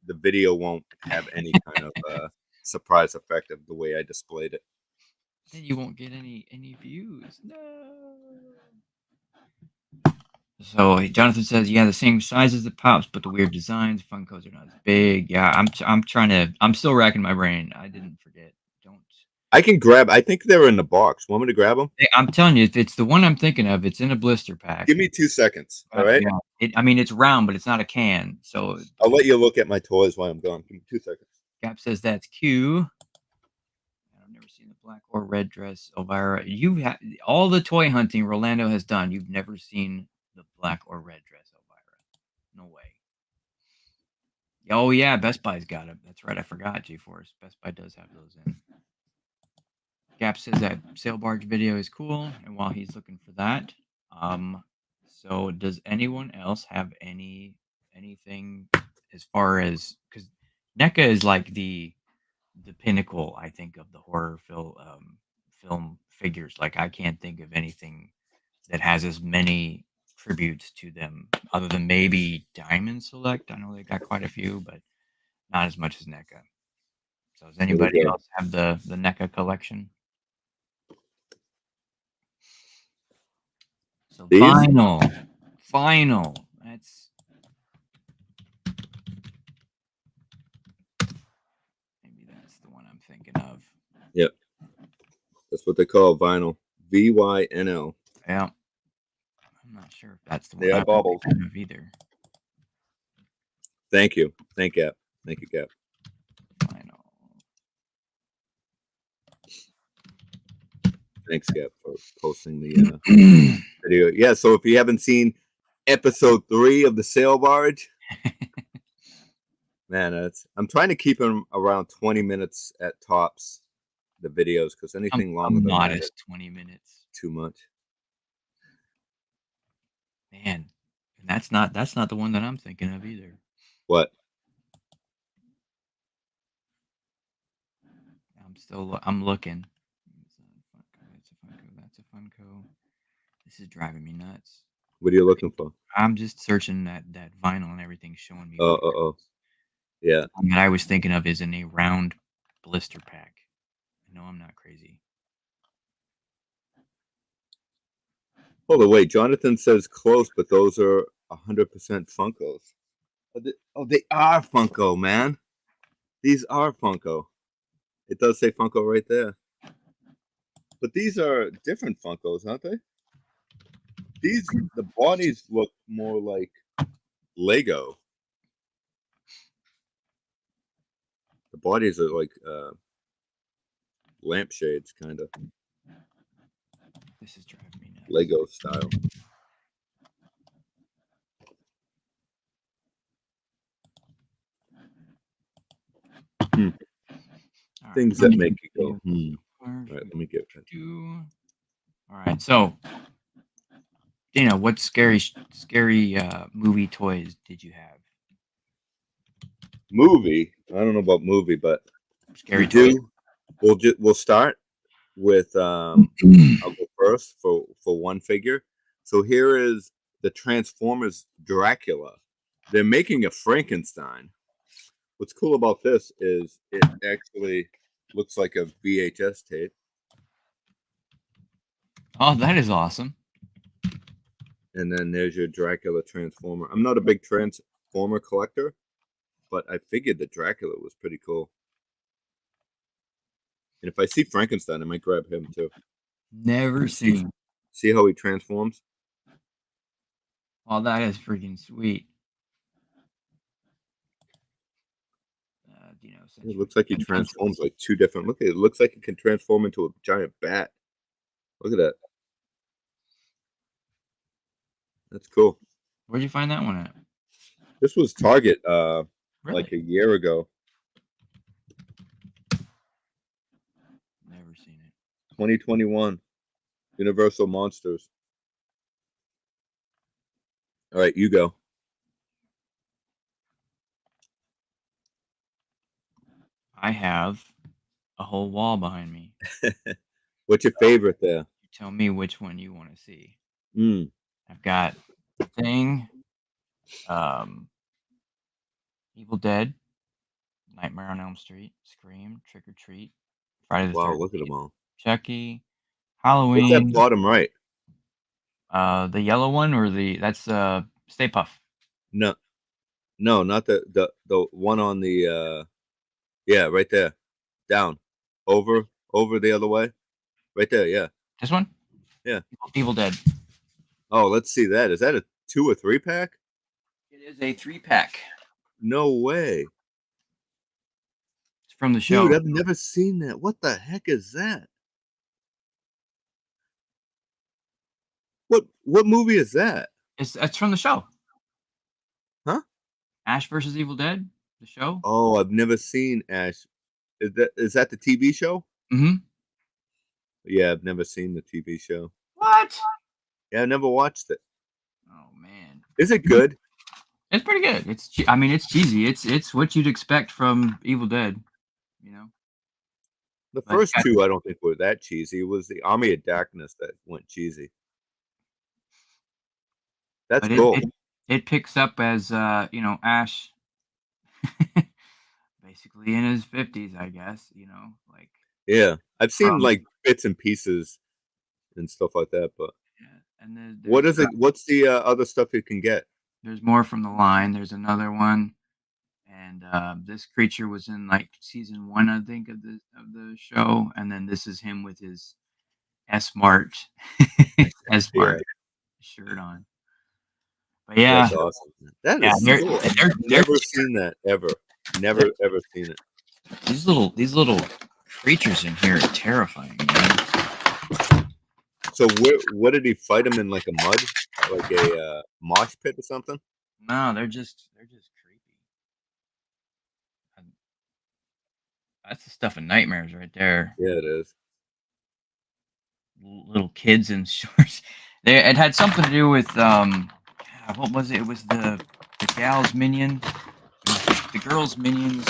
the video won't have any kind of surprise effect of the way I displayed it. Then you won't get any views. No. So Jonathan says, yeah, the same size as the Pops, but the weird designs. Funkos are not as big. Yeah, I'm still racking my brain. I didn't forget. Don't. I can grab. I think they're in the box. Want me to grab them? I'm telling you, if it's the one I'm thinking of, it's in a blister pack. Give me 2 seconds. All right. Yeah. I mean, it's round, but it's not a can. So I'll let you look at my toys while I'm gone. Give me 2 seconds. Gap says that's Q. I've never seen the black or red dress, Elvira. You have all the toy hunting Rolando has done. You've never seen the black or red dress, Elvira. No way. Oh yeah, Best Buy's got it. That's right. I forgot. G-Force. Best Buy does have those in. Gap says that sail barge video is cool, and while he's looking for that, so does anyone else have anything as far as, because NECA is like the pinnacle, I think, of the horror film figures. Like I can't think of anything that has as many tributes to them, other than maybe Diamond Select. I know they got quite a few, but not as much as NECA. So does anybody else have the NECA collection? So final. That's maybe that's the one I'm thinking of. Yep. That's what they call vinyl. VYNL. Yeah. I'm not sure if that's the one They are I'm bubbles. thinking of either. Thank you. Thank you, Gap. Final. Thanks, Gap, for posting the video. Yeah, so if you haven't seen episode 3 of the sail barge, man, I'm trying to keep them around 20 minutes at tops, the videos, because anything longer than that is 20 minutes. too much. Man, and that's not the one that I'm thinking of either. What? I'm looking. That's a Funko. This is driving me nuts. What are you looking for? I'm just searching that vinyl and everything's showing me. Yeah. The one that I was thinking of is in a round blister pack. No, I'm not crazy. Hold on, wait. Jonathan says close, but those are 100% Funkos. They are Funko, man. These are Funko. It does say Funko right there. But these are different Funkos, aren't they? The bodies look more like Lego. The bodies are like lampshades, kind of. This is driving me nuts. Lego style. Things that make you go, All right, let me get that. All right, so Dana, what scary movie toys did you have? Movie? I don't know about movie, but scary toys. We'll start with I'll go first for one figure. So here is the Transformers Dracula. They're making a Frankenstein. What's cool about this is it actually looks like a VHS tape. Oh, that is awesome. And then there's your Dracula Transformer. I'm not a big Transformer collector, but I figured the Dracula was pretty cool. And if I see Frankenstein, I might grab him too. Never seen. See how he transforms? Oh, that is freaking sweet. It looks like he transforms like 2 different. Look at it. It looks like he can transform into a giant bat. Look at that. That's cool. Where'd you find that one at? This was Target Really? like a year ago. Never seen it. 2021. Universal Monsters. All right, you go. I have a whole wall behind me. What's your favorite there? You tell me which one you want to see. Mm. I've got Thing, Evil Dead, Nightmare on Elm Street, Scream, Trick or Treat, Friday the Wow, 13th, look at them all. Chucky, What's that Halloween. bottom right? The yellow one or that's Stay Puft. No, not the one on the yeah, right there. Down. Over the other way. Right there, yeah. This one? Yeah. Evil Dead. Oh, let's see that. Is that a 2 or 3 pack? It is a 3-pack. No way. It's from the show. Dude, I've never seen that. What the heck is that? What movie is that? It's from the show. Huh? Ash versus Evil Dead, the show. Oh, I've never seen Ash. Is that the TV show? Mm-hmm. Yeah, I've never seen the TV show. What? Yeah, I never watched it. Oh man. Is it good? It's pretty good. It's cheesy. It's what you'd expect from Evil Dead, you know. The But first two I don't think were that cheesy. It was the Army of Darkness that went cheesy. That's but cool. it picks up as Ash basically in his 50s, I guess, like Yeah, I've seen like bits and pieces and stuff like that. But yeah. And then what is it? What's the other stuff you can get? there's more from the line. There's another one, and this creature was in like season 1, I think, of the show, and then this is him with his S-Mart shirt on. But yeah, That's awesome. That yeah, is cool. I've never seen that ever. Never ever seen it. These little creatures in here are terrifying, man. So what did he fight him in, like a mud, like a mosh pit or something? No, they're just creepy. That's the stuff of nightmares right there. Yeah, it is. Little kids in shorts. It had something to do with what was it? It was the gal's minion, the girl's minions.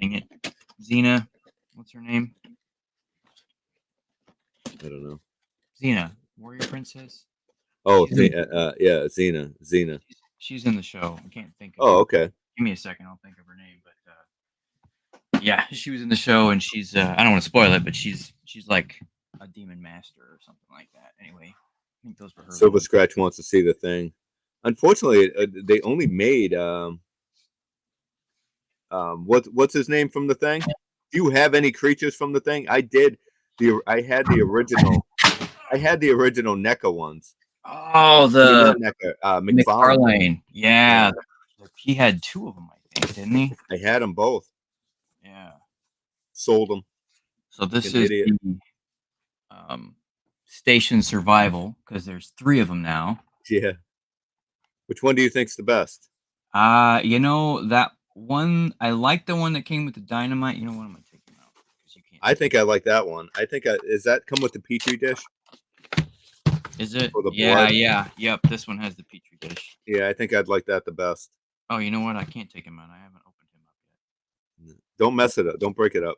Dang it, Xena. What's her name? I don't know. Xena, warrior princess. Oh, yeah, Xena. She's in the show. I can't think of Oh, okay. Give me a second. I'll think of her name. But yeah, she was in the show, and she's I don't want to spoil it, but she's like a demon master or something like that. Anyway, I think those were her. Silver Scratch wants to see the thing. Unfortunately, they only made what's his name from the thing? Do you have any creatures from the thing? I did. I had the original. I had the original NECA ones. Oh, the NECA, McFarlane. Yeah, he had 2 of them, I think, didn't he? I had them both. Yeah. Sold them. So this is the Station Survival, because there's 3 of them now. Yeah. Which one do you think's the best? That one, I like the one that came with the dynamite. You know what? I'm gonna take them out because you can't. I think I like that one. I think is that come with the Petri dish? Is it? For the Yeah, blood? yeah, yep. This one has the Petri dish. Yeah, I think I'd like that the best. Oh, you know what? I can't take him out. I haven't opened him up yet. Don't mess it up. Don't break it up.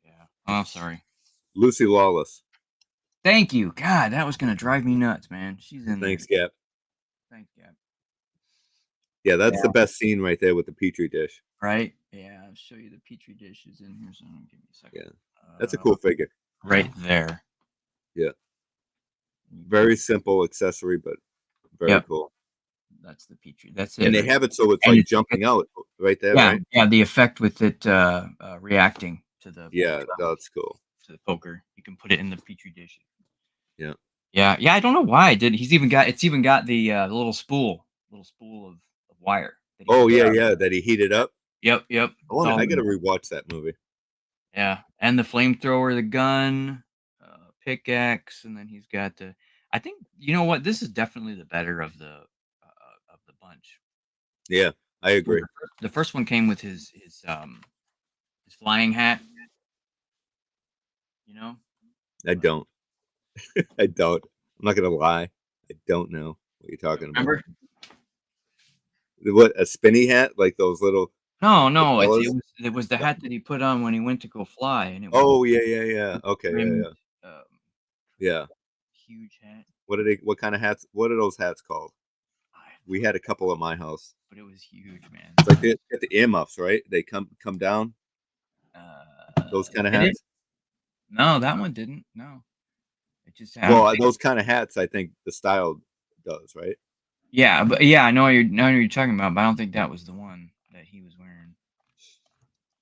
Yeah. Oh, sorry. Lucy Lawless. Thank you. God, that was gonna drive me nuts, man. She's in Thanks, there. Gap. Thanks, Gab. Yeah, that's the best scene right there with the Petri dish. Right? Yeah, I'll show you the Petri dishes in here. So give me a second. Yeah, that's a cool figure. Right there. Yeah. Very simple accessory, but very cool. That's the Petri. That's it. And they have it so it's like jumping out right there, yeah, right? Yeah, the effect with it reacting to the that's cool. To the poker. You can put it in the Petri dish. Yeah. Yeah. I don't know why I did. It's even got the little spool of wire. Oh yeah, that he heated up. Yep. I gotta rewatch that movie. Yeah, and the flamethrower, the gun, pickaxe, and then he's got the. I think you know what? This is definitely the better of the bunch. Yeah, I agree. The first one came with his flying hat. You know? I don't. I don't. I'm not gonna lie. I don't know what you're talking about. Remember? What, a spinny hat, like those little? No. It was the hat that he put on when he went to go fly, and it was. Oh yeah. Okay, rimmed, yeah. Huge hat. What kind of hats? What are those hats called? I We had a couple at my house. But it was huge, man. It's like they get the earmuffs, right? They come down. Those kind of Did it? hats. No, that one didn't. No, it just had. Well, those kind of hats, I think the style does, right? Yeah, but yeah, I know what you're talking about, but I don't think that was the one that he was wearing.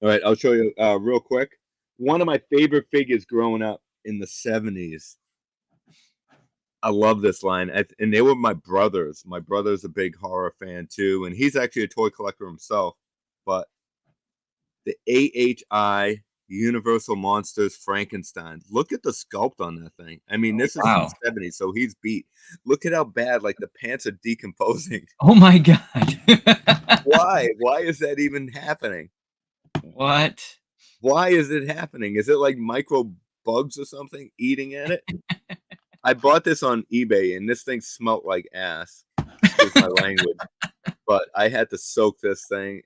All right, I'll show you real quick. One of my favorite figures growing up in the 70s. I love this line. And they were my brothers. My brother's a big horror fan too, and he's actually a toy collector himself. But the AHI Universal Monsters Frankenstein. Look at the sculpt on that thing. I mean, this is wow. the 70s, so he's beat. Look at how bad, like, the pants are decomposing. Oh my god. Why? Why is that even happening? What? Why is it happening? Is it like micro bugs or something eating at it? I bought this on eBay, and this thing smelt like ass. Excuse my language. But I had to soak this thing,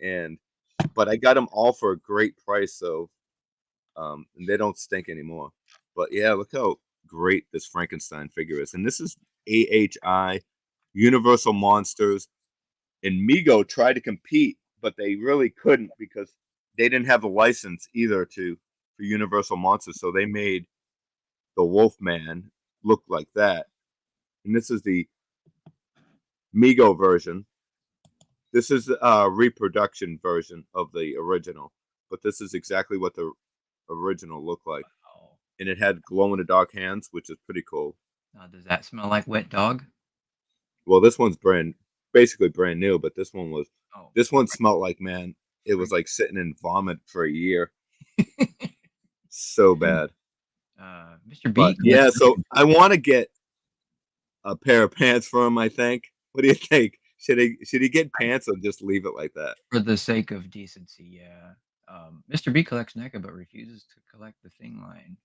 but I got them all for a great price, so and they don't stink anymore. But yeah, look how great this Frankenstein figure is. And this is AHI, Universal Monsters, and Mego tried to compete, but they really couldn't because they didn't have a license either for Universal Monsters. So they made the Wolfman look like that. And this is the Mego version. This is a reproduction version of the original, but this is exactly what the original looked like. Oh. And it had glow-in-the-dark hands, which is pretty cool. Does that smell like wet dog? Well, this one's basically brand new, but this one smelled like, man, it was like sitting in vomit for a year. So bad. Mr. B. But yeah, so I want to get a pair of pants for him, I think. What do you think? Should he get pants or just leave it like that? For the sake of decency, yeah. Mr. B collects NECA but refuses to collect the Thing line.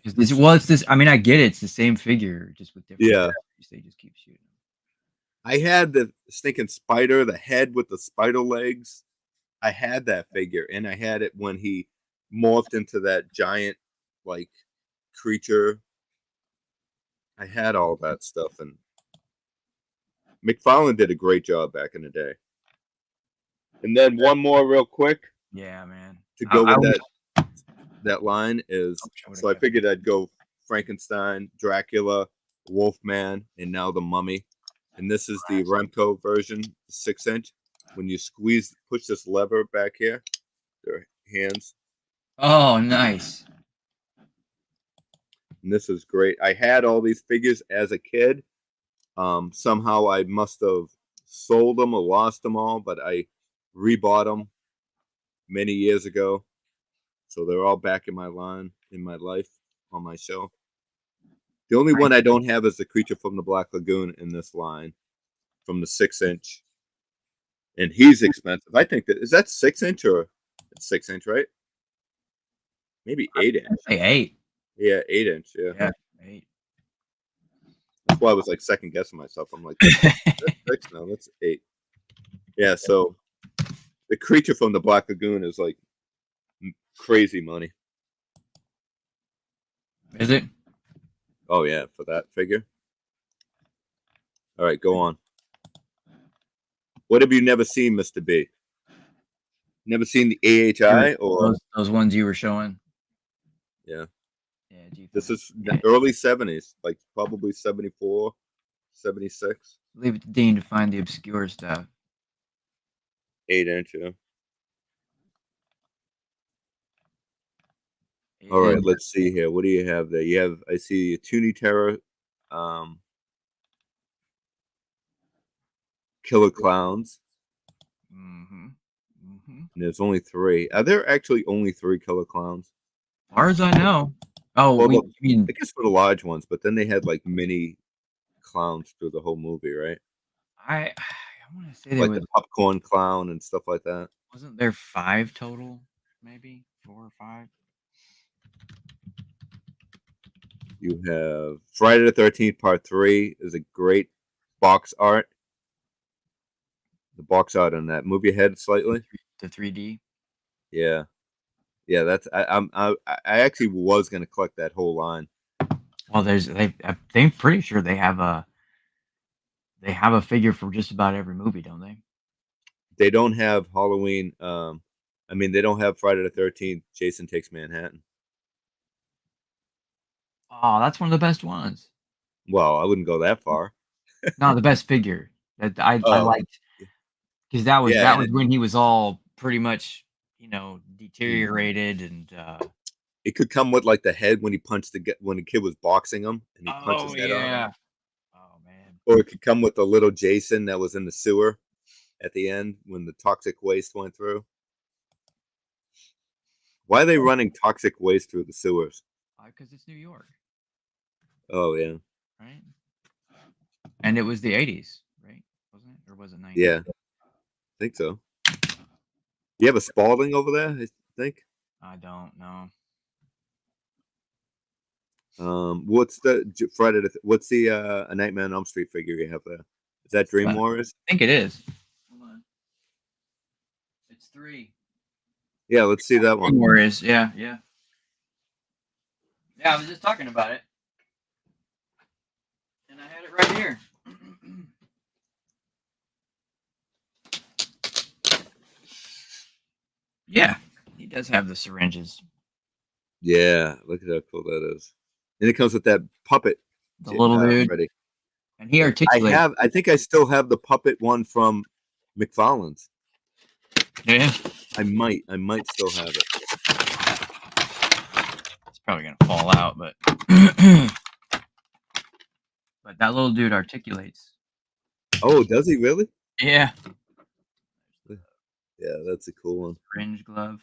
It's this. I mean, I get it. It's the same figure, just with different. Yeah. Characters. They just keep shooting. I had the stinking spider, the head with the spider legs. I had that figure, and I had it when he morphed into that giant, like, creature. I had all that stuff, and McFarlane did a great job back in the day. And then one more real quick. Yeah, man. To go with that line is, so I figured I'd go Frankenstein, Dracula, Wolfman, and now the Mummy. And this is the Remco version, 6-inch. When you push this lever back here, their hands. Oh, nice. And this is great. I had all these figures as a kid. Somehow I must have sold them or lost them all, but I rebought them many years ago. So they're all back in my line, in my life, on my shelf. The only one I don't have is the Creature from the Black Lagoon in this line from the 6-inch. And he's expensive. I think is that 6-inch or 6-inch, right? Maybe 8-inch. Say 8. Yeah, 8-inch. Yeah. 8. That's why I was like second guessing myself. I'm like, that's 6 now. That's 8. Yeah. So the Creature from the Black Lagoon is like crazy money. Is it? Oh yeah, for that figure. All right, go on. What have you never seen, Mr. B? Never seen the AHI or those ones you were showing? Yeah. Yeah. This is the early 70s, like probably 74, 76. Leave it to Dean to find the obscure stuff. 8-inch, yeah. All right, let's see here. What do you have there? You have, I see a Toonie Terror, Killer Clowns. And there's only 3. Are there actually only 3 Killer Clowns? As far as I know. Oh, well, I mean, I guess for the large ones, but then they had like mini clowns through the whole movie, right? I want to say like the popcorn clown and stuff like that. Wasn't there 5 total? Maybe 4 or 5. You have Friday the 13th Part 3 is a great box art. The box art on that. Move your head slightly. The 3D. Yeah, yeah. That's I actually was gonna collect that whole line. Well, I'm pretty sure they have They have a figure for just about every movie, don't they? They don't have Halloween. I mean, they don't have Friday the 13th. Jason Takes Manhattan. Oh, that's one of the best ones. Well, I wouldn't go that far. No, the best figure that I Oh, liked, because that was yeah, when he was all pretty much, Mm. deteriorated and it could come with like the head when he punched when the kid was boxing him and he punched his head off. Oh man. Or it could come with the little Jason that was in the sewer at the end when the toxic waste went through. Why are they running toxic waste through the sewers? Because it's New York, Oh yeah, right? And it was the 80s, right? Wasn't it? Or was it 90s? yeah, I think so. You have a Spalding over there, I think. I don't know. What's the Friday? What's the A Nightmare on Elm Street figure you have there? Is that Dream Warriors? I think it is. Hold on. It's 3. Yeah, let's see that Dream one. Warriors, yeah. Yeah, I was just talking about it. And I had it right here. Yeah, he does have the syringes. Yeah, look at how cool that is. And it comes with that puppet. The little dude. Freddy. And he articulates. I think I still have the puppet one from McFarlane's. Yeah. I might still have it. It's probably gonna fall out, but but that little dude articulates. Oh, does he really? Yeah. Yeah, that's a cool one. Fringe glove.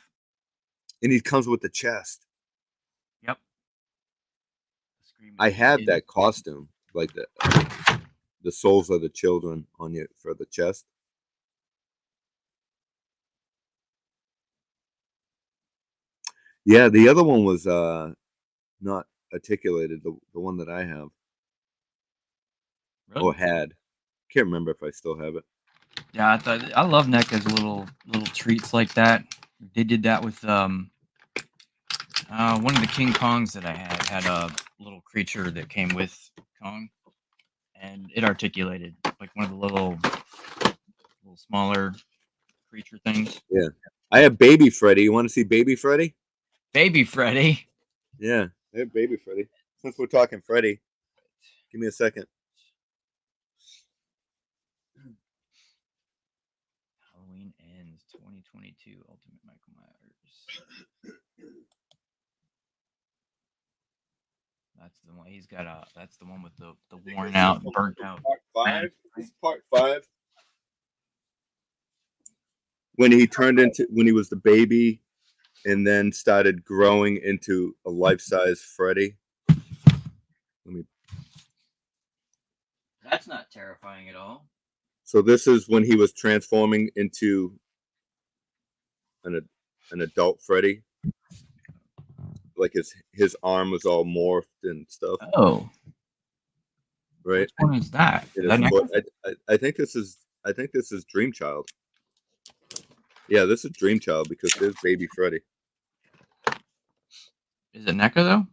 And he comes with the chest. Yep. I have that costume, like the souls of the children on you for the chest. Yeah, the other one was not articulated. The one that I have Really? or had. Can't remember if I still have it. Yeah, I love NECA's little treats like that. They did that with one of the King Kongs that I had a little creature that came with Kong, and it articulated like one of the little smaller creature things. Yeah, I have Baby Freddy. You want to see Baby Freddy? Baby Freddy. Yeah, I have Baby Freddy. Since we're talking Freddy, give me a second. Halloween Ends 2022 Ultimate Michael Myers. That's the one he's got. That's the one with the worn out, burnt out. Part 5. This is part 5. When he was the baby, and then started growing into a life-size Freddy. That's not terrifying at all. So this is when he was transforming into an adult Freddy. Like his arm was all morphed and stuff. Oh, right. Which one is that? I think this is Dream Child. Yeah, this is Dream Child because there's Baby Freddy. Is it NECA though?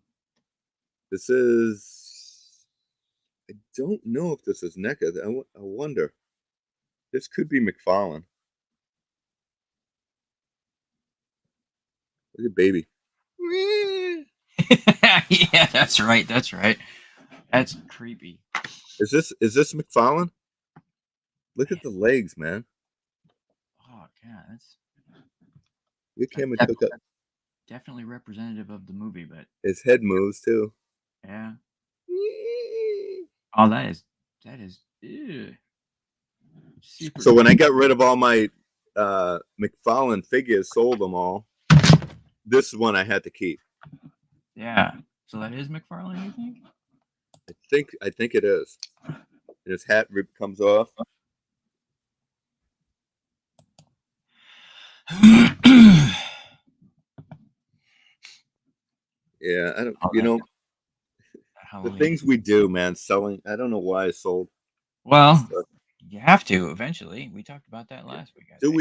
This is. I don't know if this is NECA. I wonder. This could be McFarlane. Look at Baby. Yeah, that's right. That's creepy. Is this McFarlane? Look at the legs, man. Oh god, that's. Your camera took up. Definitely representative of the movie, but his head moves too. Yeah. Oh, that is. Ew. Super. So when I got rid of all my McFarlane figures, sold them all. This one I had to keep. Yeah. So that is McFarlane, you think? I think it is. And his hat comes off. Yeah, I don't. The things we do, man. Selling. I don't know why I sold. Well, you have to eventually. We talked about that last week. Do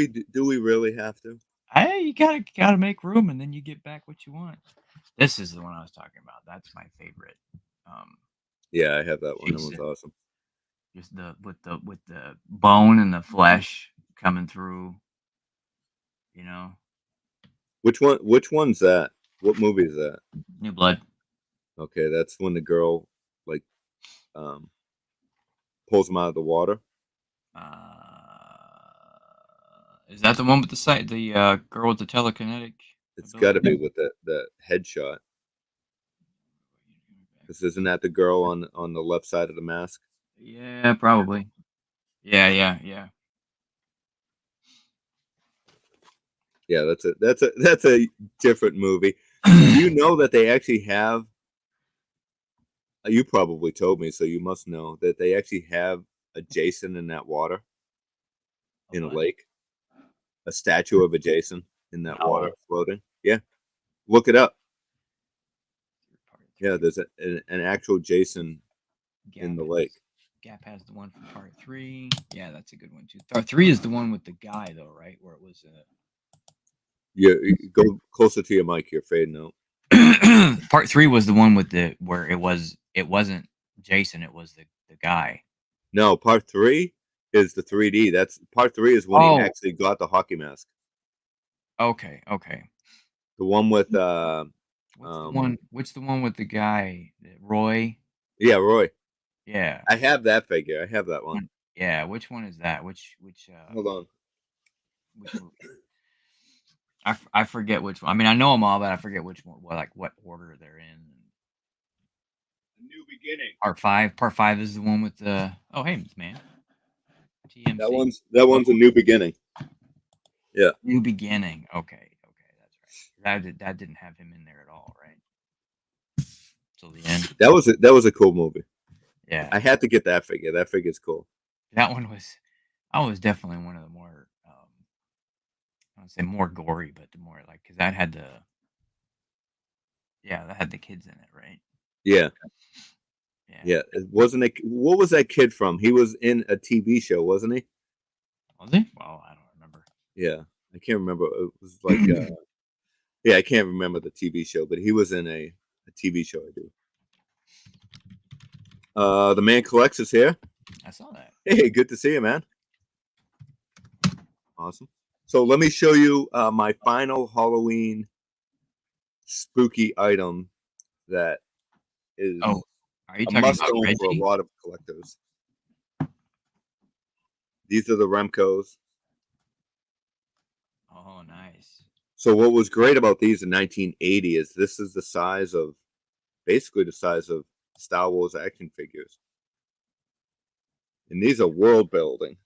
we really have to? You gotta make room, and then you get back what you want. This is the one I was talking about. That's my favorite. Yeah, I have that one. That one's awesome. just with the bone and the flesh coming through. You know, Which one? Which one's that? What movie is that? New Blood. Okay, that's when the girl like um pulls him out of the water. Is that the one with the site? The girl with the telekinetic. It's got to be ability? with the headshot. Because isn't that the girl on the left side of the mask? Yeah, probably. Yeah. Yeah, that's a different movie. Do you know that they actually have? You probably told me, so you must know that they actually have a Jason in that water in a What? lake. A statue of a Jason in that No. water floating. Yeah, look it up. Part Yeah, three. there's an actual Jason in the lake. Gap has the one from part 3. Yeah, that's a good one too. Part 3 is the one with the guy though, right? Where it was. You go closer to your mic. You're fading out. Part 3 was the one with the where it wasn't Jason, it was the guy. No, part 3 is the 3D. That's part 3 is when he Oh. actually got the hockey mask. Okay. The one with What's the one with the guy? Roy? yeah, Roy. Yeah. I have that figure. I have that one. Yeah, which one is that? Which Hold on. which movie? I forget which one. I mean, I know them all, but I forget which one. What order they're in. A New Beginning. Part 5 is the one with the. Oh, hey, man. TMC. That one's a New Beginning. Yeah. New Beginning. Okay, that's right. That didn't have him in there at all, right? Till the end. That was a cool movie. Yeah, I had to get that figure. That figure's cool. that was definitely one of the more. I would say more gory, but the more because that had the kids in it, right? Yeah. Yeah. Yeah. It wasn't it. What was that kid from? He was in a TV show, wasn't he? Was he? Well, I don't remember. Yeah. I can't remember. It was like yeah, I can't remember the TV show, but he was in a TV show. I do. The Man Collects is here. I saw that. Hey, good to see you, man. Awesome. So let me show you my final Halloween spooky item that is Oh, are you a talking must about own for a Reggie? lot of collectors. These are the Remcos. Oh, nice. So what was great about these in 1980 is this is basically the size of Star Wars action figures. And these are world building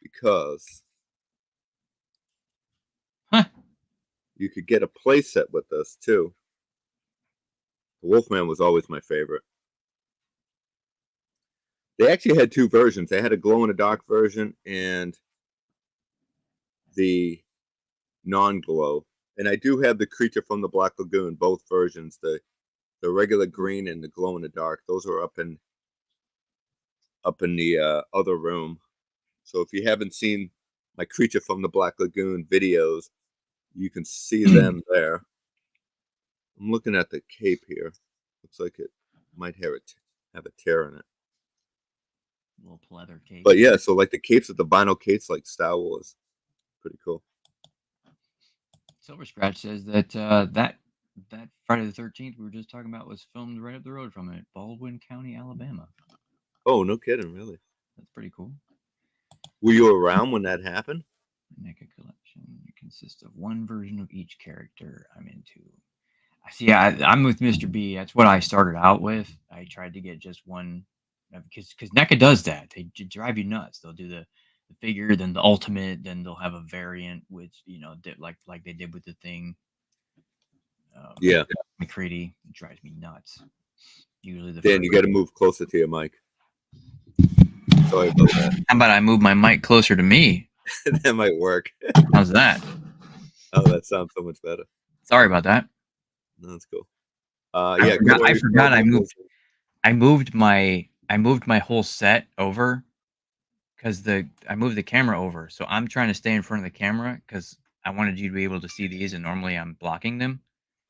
because you could get a play set with this too. The Wolfman was always my favorite. They actually had two versions. They had a glow-in-the-dark version and the non-glow. And I do have the Creature from the Black Lagoon, both versions, the regular green and the glow-in-the-dark. Those are up in the other room. So if you haven't seen my Creature from the Black Lagoon videos, you can see them there. I'm looking at the cape here. Looks like it might have a tear in it. Little pleather cake. But yeah, so like the capes of the vinyl capes, like Star Wars, pretty cool. Silver Scratch says that that Friday the 13th we were just talking about was filmed right up the road from it, Baldwin County, Alabama. Oh, no kidding, really? That's pretty cool. Were you around when that happened? NECA collection consists of one version of each character I'm into. See, I'm with Mr. B. That's what I started out with. I tried to get just one because NECA does that. They drive you nuts. They'll do the figure, then the ultimate, then they'll have a variant, which like they did with the Thing. Yeah. McCready. It drives me nuts. Usually the Dan, you got to move closer to your mic. Sorry about that. How about I move my mic closer to me? That might work. How's that? Oh, that sounds so much better. Sorry about that. No, that's cool. I forgot I moved my whole set over because I moved the camera over. So I'm trying to stay in front of the camera because I wanted you to be able to see these, and normally I'm blocking them.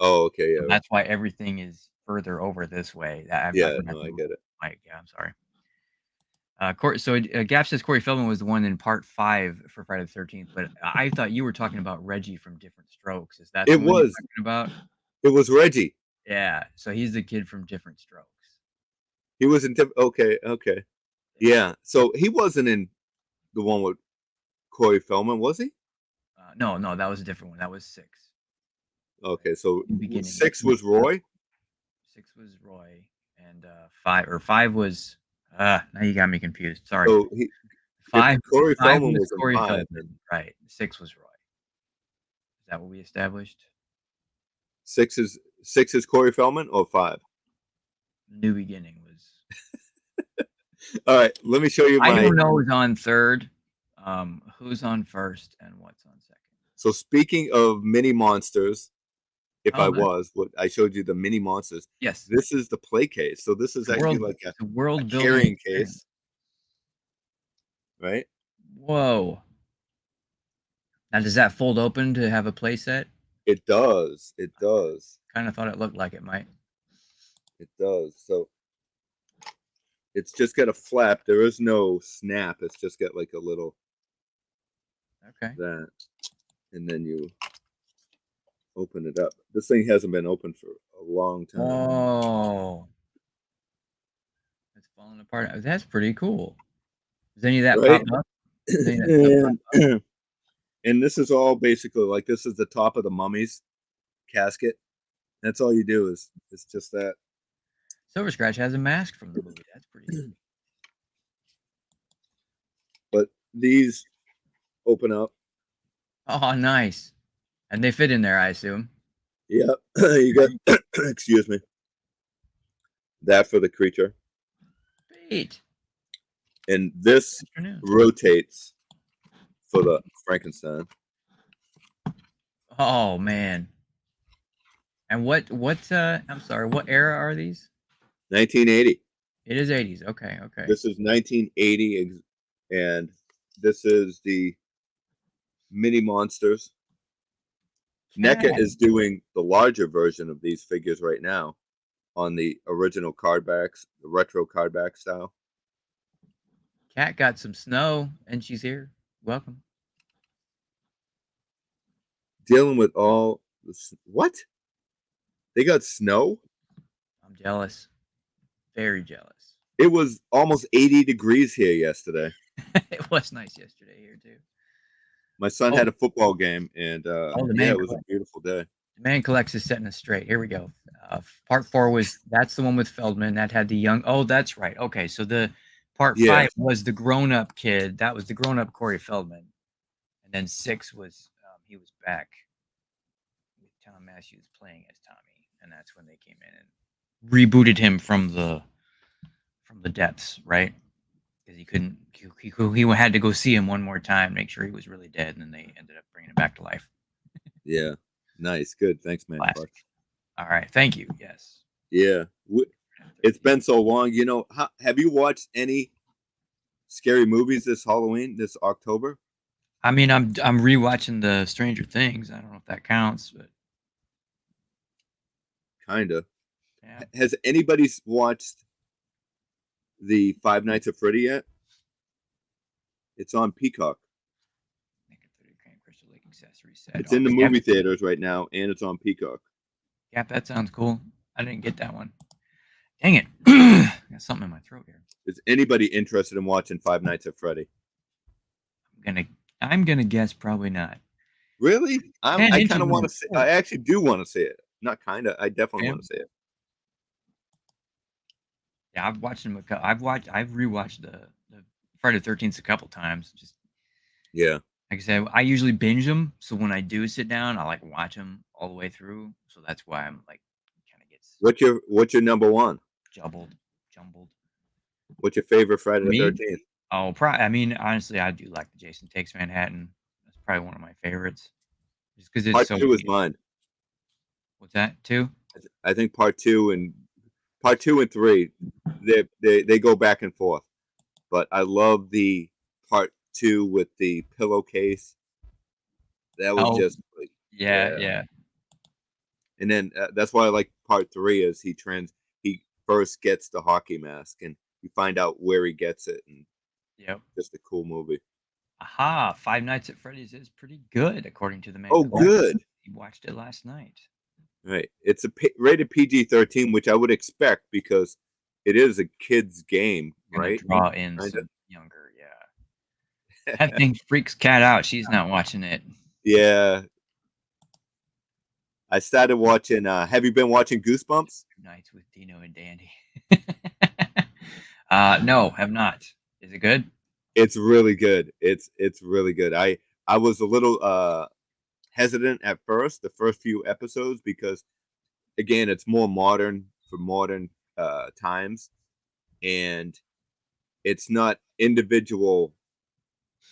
Oh, okay, yeah. So that's why everything is further over this way. Yeah, no, I get it. Mike, yeah, I'm sorry. Gap says Corey Feldman was the one in part 5 for Friday the 13th, but I thought you were talking about Reggie from Different Strokes. Is that It the one you're was. talking about? It was Reggie. Yeah, so he's the kid from Different Strokes. He was in. Okay. Yeah. So he wasn't in the one with Corey Feldman, was he? No, that was a different one. That was 6. Okay, so In the beginning. 6 was Roy. 6 was Roy, and 5 was. Now you got me confused. Sorry. So Corey Feldman was in Corey 5. Feldman, right? 6 was Roy. Is that what we established? 6 is Corey Feldman or 5? New Beginning was. All right, let me show you I don't know who's on third, who's on first, and what's on second. So speaking of mini monsters, I showed you the mini monsters. Yes. This is the play case. So this is actually like a world carrying case, right? Whoa. Now, does that fold open to have a play set? It does. It does. Kind of thought it looked like it might. It does. So it's just got a flap. There is no snap. It's just got like a little. Okay. That, and then you open it up. This thing hasn't been open for a long time. Oh, it's falling apart. That's pretty cool. Does any of that Right? pop up? Does any of that stuff pop up? And this is all basically like this is the top of the mummy's casket. That's all you do is it's just that. Silver Scratch has a mask from the movie. That's pretty cool. But these open up. Oh, nice. And they fit in there, I assume. Yeah, you got. Excuse me. That for the creature. Great. And this rotates for the Frankenstein. Oh man. And what I'm sorry, what era are these? 1980. It is 80s. Okay. This is 1980, and this is the mini monsters. NECA is doing the larger version of these figures right now on the original card backs, the retro card back style. Cat got some snow and she's here. Welcome. Dealing with all this. What? They got snow? I'm jealous. Very jealous. It was almost 80 degrees here yesterday. It was nice yesterday here too. My son had a football game, and it was a beautiful day. The Man Collects is setting us straight. Here we go. Part 4 that's the one with Feldman. That had the young. Oh, that's right. Okay, so the part 5 was the grown-up kid. That was the grown-up Corey Feldman, and then 6 was he was back with Tom Matthews playing as Tommy, and that's when they came in and rebooted him from the depths, right? Because he couldn't. He had to go see him one more time, make sure he was really dead, and then they ended up bringing him back to life. Yeah, nice, good, thanks, man. All right, thank you. Yes. Yeah, it's been so long. You know, have you watched any scary movies this Halloween, this October? I mean, I'm rewatching the Stranger Things. I don't know if that counts, but kinda. Yeah. Has anybody watched the Five Nights at Freddy yet? It's on Peacock. It's in the movie theaters right now, and it's on Peacock. Yeah, that sounds cool. I didn't get that one. Dang it. I got something in my throat here. Is anybody interested in watching Five Nights at Freddy? I'm gonna guess probably not. Really? I kind of want to see. I actually do want to see it. Not kind of. I definitely want to see it. Yeah, I've watched them. I've rewatched the Friday the 13th a couple times. Just yeah. Like I said, I usually binge them, so when I do sit down, I like watch them all the way through. So that's why I'm like, kind of gets. What's your number one? Jumbled. What's your favorite Friday the 13th? Oh, I mean, honestly, I do like the Jason Takes Manhattan. That's probably one of my favorites. Just because it's part so. 2 is mine. What's that? 2? I think part 2 and 3, they go back and forth, but I love the part 2 with the pillowcase. That was just like, yeah. And then that's why I like part 3 is he first gets the hockey mask, and you find out where he gets it, and Yep. just a cool movie. Aha! Five Nights at Freddy's is pretty good, according to the man. Oh, good. He watched it last night. Right. It's rated PG-13, which I would expect because it is a kid's game, Gonna right? draw in Kinda. some younger, yeah. That thing freaks Kat out. She's not watching it. Yeah. I started watching. Have you been watching Goosebumps? Nights with DeanO and Dandy. No, have not. Is it good? It's really good. It's really good. I was a little hesitant at first, the first few episodes, because again, it's more modern for modern times, and it's not individual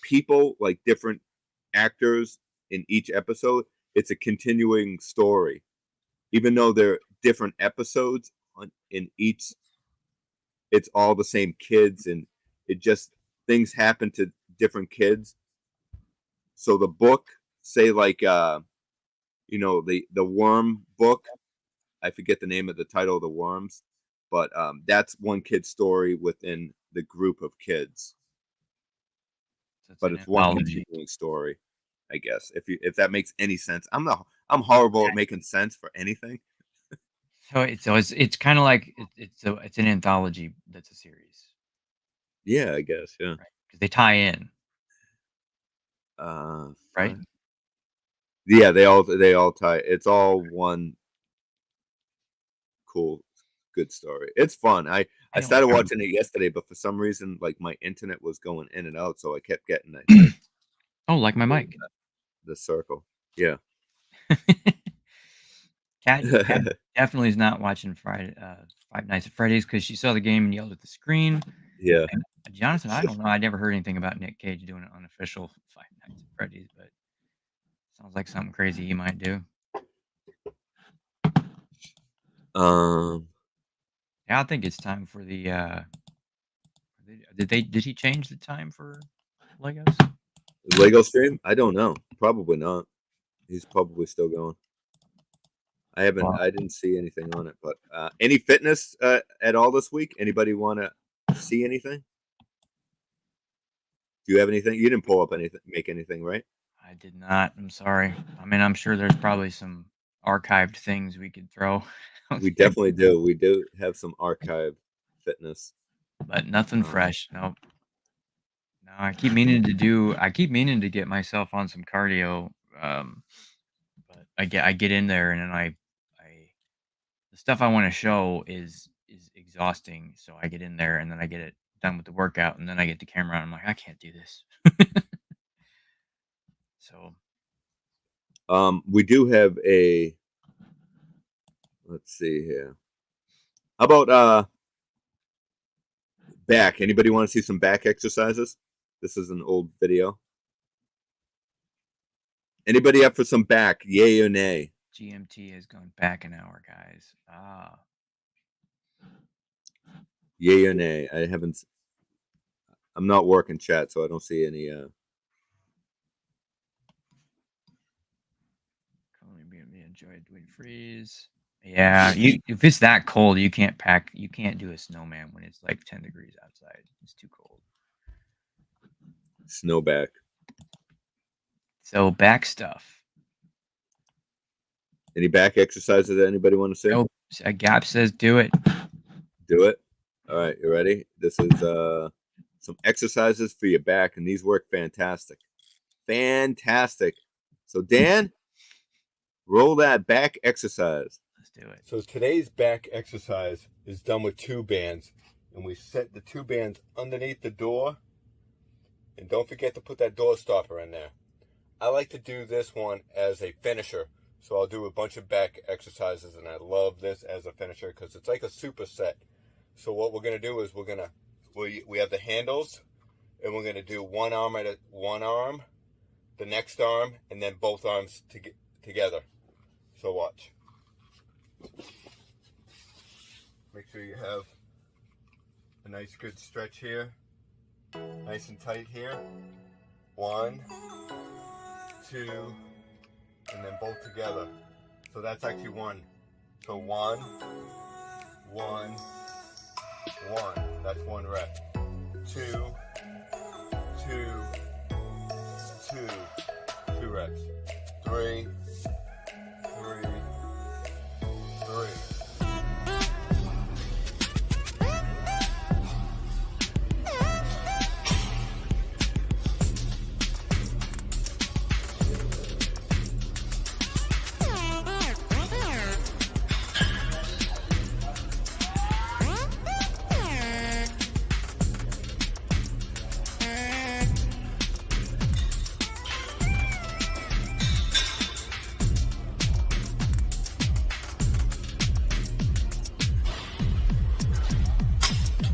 people, like different actors in each episode. It's a continuing story, even though they're different episodes in each. It's all the same kids, and it just things happen to different kids. So the book, say like the worm book, I forget the name of the title of the worms, but that's one kid's story within the group of kids. So But an it's one anthology. continuing story, I guess. If that makes any sense. I'm horrible at making sense for anything. So it's kind of like it's an anthology that's a series, Yeah, I guess. Yeah. right? Because they tie in, Right. right? Yeah, they all tie. It's all one cool, good story. It's fun. I don't started remember. watching it yesterday, but for some reason, like my internet was going in and out, so I kept getting that. Oh, like my mic. The circle. Yeah. Kat definitely is not watching Five Nights at Freddy's because she saw the game and yelled at the screen. Yeah. And Jonathan, I don't know. I never heard anything about Nick Cage doing an unofficial Five Nights at Freddy's, but sounds like something crazy he might do. Yeah, I think it's time for the. Did he change the time for Legos? Lego stream? I don't know. Probably not. He's probably still going. I didn't see anything on it, but any fitness at all this week? Anybody want to see anything? Do you have anything? You didn't pull up anything, make anything, right? I did not. I'm sorry. I mean, I'm sure there's probably some archived things we could throw. We definitely do. We do have some archive fitness, but nothing fresh. Nope. No, I keep meaning to get myself on some cardio. But I get in there and then the stuff I want to show is exhausting. So I get in there and then I get it done with the workout and then I get the camera and I'm like, I can't do this. So we do have a. Let's see here. How about back? Anybody want to see some back exercises? This is an old video. Anybody up for some back? Yay or nay? GMT has gone back an hour, guys. Yay or nay? I'm not working chat, so I don't see any. Enjoyed doing freeze. Yeah, if it's that cold, you can't do a snowman when it's like 10 degrees outside. It's too cold. Snow back. So back stuff. Any back exercises that anybody want to see? Nope. A Gap says do it. Do it. All right, you ready? This is some exercises for your back, and these work fantastic. Fantastic. So Dan, roll that back exercise. Let's do it. So today's back exercise is done with 2 bands, and we set the 2 bands underneath the door, and don't forget to put that door stopper in there. I like to do this one as a finisher, so I'll do a bunch of back exercises, and I love this as a finisher because it's like a superset. So what we're going to do is we have the handles, and we're going to do one arm at one arm, the next arm, and then both arms together. So watch. Make sure you have a nice good stretch here. Nice and tight here. 1, 2, and then both together. So that's actually 1. So 1, 1, 1. That's 1 rep. 2, 2, 2 reps. 3, 3, 3.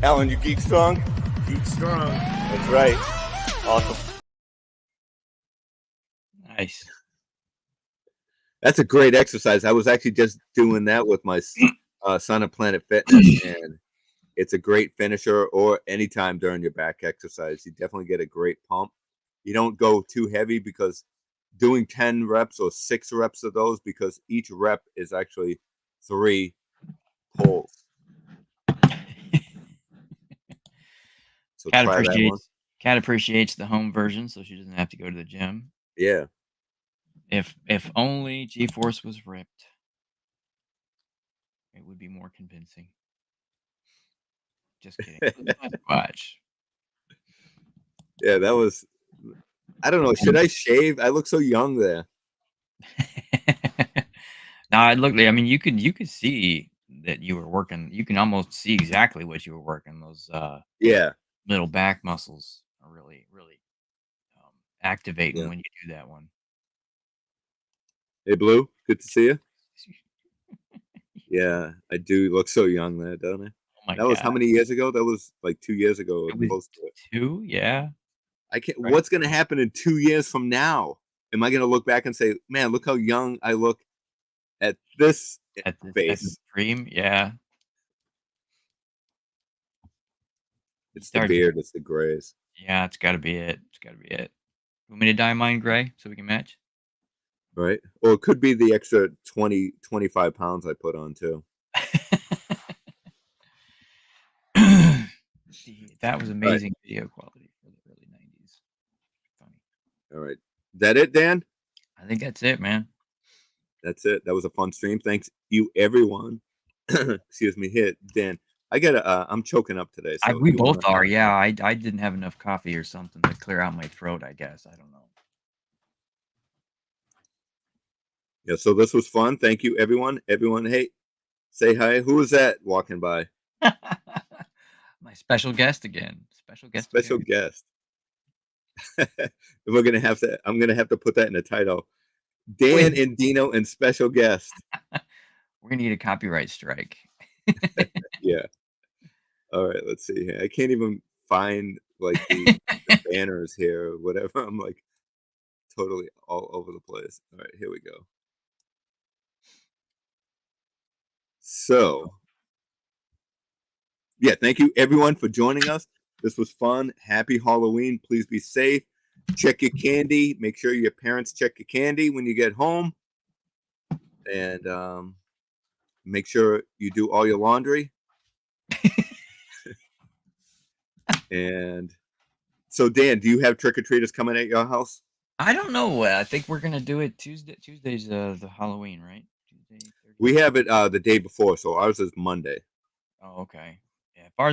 Alan, you geek strong? Keep strong. That's right. Awesome. Nice. That's a great exercise. I was actually just doing that with my son at Planet Fitness, and it's a great finisher or anytime during your back exercise. You definitely get a great pump. You don't go too heavy because doing 10 reps or 6 reps of those, because each rep is actually 3 pulls. So Cat try that one. appreciates the home version, so she doesn't have to go to the gym. Yeah. If only G-Force was ripped, it would be more convincing. Just kidding. Not much. Yeah, that was. I don't know. Should I shave? I look so young there. Now I look. I mean, you could see that you were working. You can almost see exactly what you were working. Those Yeah. middle back muscles are really activating Yeah. when you do that one. Hey, Blue. Good to see you. Yeah, I do look so young there, don't I? Oh my That was how God. many years ago? That was like 2 years ago, or It was close to it. 2, yeah. I can't. Right. What's going to happen in 2 years from now? Am I going to look back and say, "Man, look how young I look at this At the face"? cream, yeah. It's the Start- beard. It's the grays. Yeah, it's got to be it. It's got to be it. Want me to dye mine gray so we can match? Right? Or it could be the extra 20, 25 pounds I put on too. That was amazing video quality for the early 90s. Funny. All right. Is that it, Dan? I think that's it, man. That's it. That was a fun stream. Thanks you, everyone. Excuse me. Here, Dan. I gotta. I'm choking up today. So We you both wanna- are. Yeah, I didn't have enough coffee or something to clear out my throat. I guess I don't know. Yeah. So this was fun. Thank you, everyone. Everyone, hey, say hi. Who is that walking by? My special guest again. Special guest. Special guest. We're gonna have to. I'm gonna have to put that in the title. Dan and DeanO and special guest. We're gonna get a copyright strike. Yeah. All right. Let's see here. I can't even find like the banners here or whatever. I'm like totally all over the place. All right. Here we go. So, yeah, thank you everyone for joining us. This was fun. Happy Halloween. Please be safe. Check your candy. Make sure your parents check your candy when you get home. And make sure you do all your laundry. And so, Dan, do you have trick-or-treaters coming at your house? I don't know. I think we're gonna do it Tuesday. Tuesday's the Halloween, right? Tuesday. 30th? We have it the day before, so ours is Monday. Oh, okay. Yeah. As far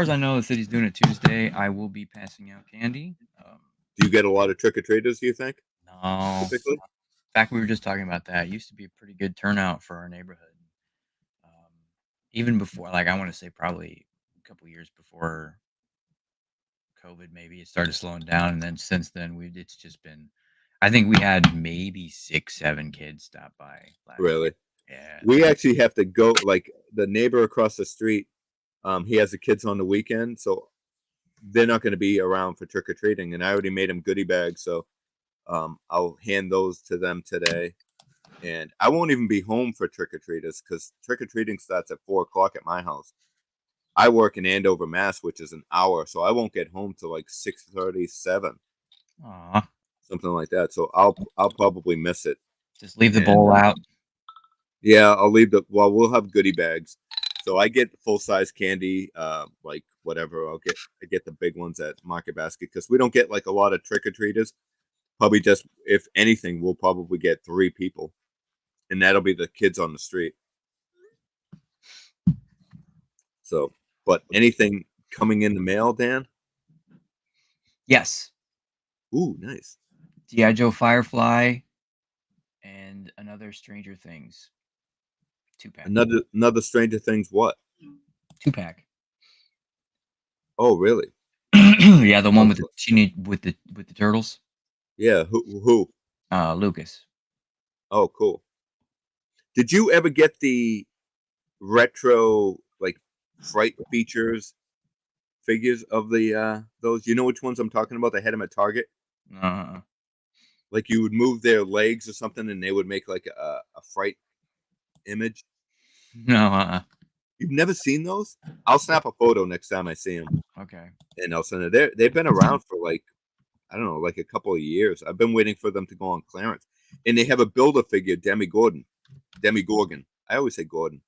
as I know, the city's doing it Tuesday. I will be passing out candy. Do you get a lot of trick-or-treaters, do you think? No. Typically? In fact, we were just talking about that. It used to be a pretty good turnout for our neighborhood. Even before, like, I want to say probably a couple years before COVID, maybe it started slowing down, and then since then, it's just been. I think we had maybe 6, 7 kids stop by. Really? Yeah. We actually have to go, like, the neighbor across the street, he has the kids on the weekend, so they're not going to be around for trick-or-treating, and I already made them goodie bags, so I'll hand those to them today. And I won't even be home for trick-or-treaters because trick-or-treating starts at 4 o'clock at my house. I work in Andover, Mass, which is an hour, so I won't get home till like 6:30, 7. Aw. Something like that. So I'll probably miss it. Just leave the bowl out. Yeah, I'll leave we'll have goodie bags. So I get full size candy, like whatever. I get the big ones at Market Basket because we don't get like a lot of trick or treaters. Probably just, if anything, we'll probably get 3 people, and that'll be the kids on the street. So, but anything coming in the mail, Dan? Yes. Ooh, nice. G.I. Joe Firefly and another Stranger Things 2-pack. Another Stranger Things what? 2-pack. Oh, really? Yeah, the one with the turtles. Yeah, who? Lucas. Oh, cool. Did you ever get the retro like Fright Features figures of the those? You know which ones I'm talking about? They had them at Target. Like you would move their legs or something, and they would make like a Fright image. No. You've never seen those? I'll snap a photo next time I see them. Okay. And I'll send it. They've been around for like, I don't know, like a couple of years. I've been waiting for them to go on clearance. And they have a Build-A-Figure, Demi Gorgon. I always say Gordon.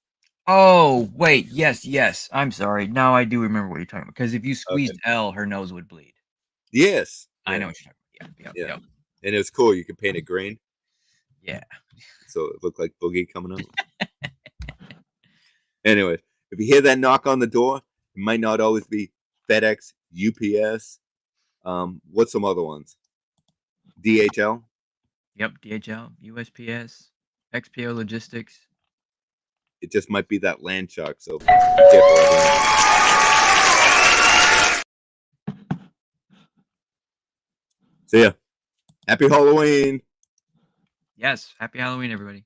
Oh, wait. Yes. I'm sorry. Now I do remember what you're talking about. Because if you squeezed L, her nose would bleed. Yes. I know what you're talking about. Yep. And it was cool. You could paint it green. Yeah. So it looked like Boogie coming up. Anyway, if you hear that knock on the door, it might not always be FedEx, UPS. What's some other ones? DHL? Yep, DHL, USPS, XPO Logistics. It just might be that land shark, so be careful. See ya. Happy Halloween. Yes, happy Halloween, everybody.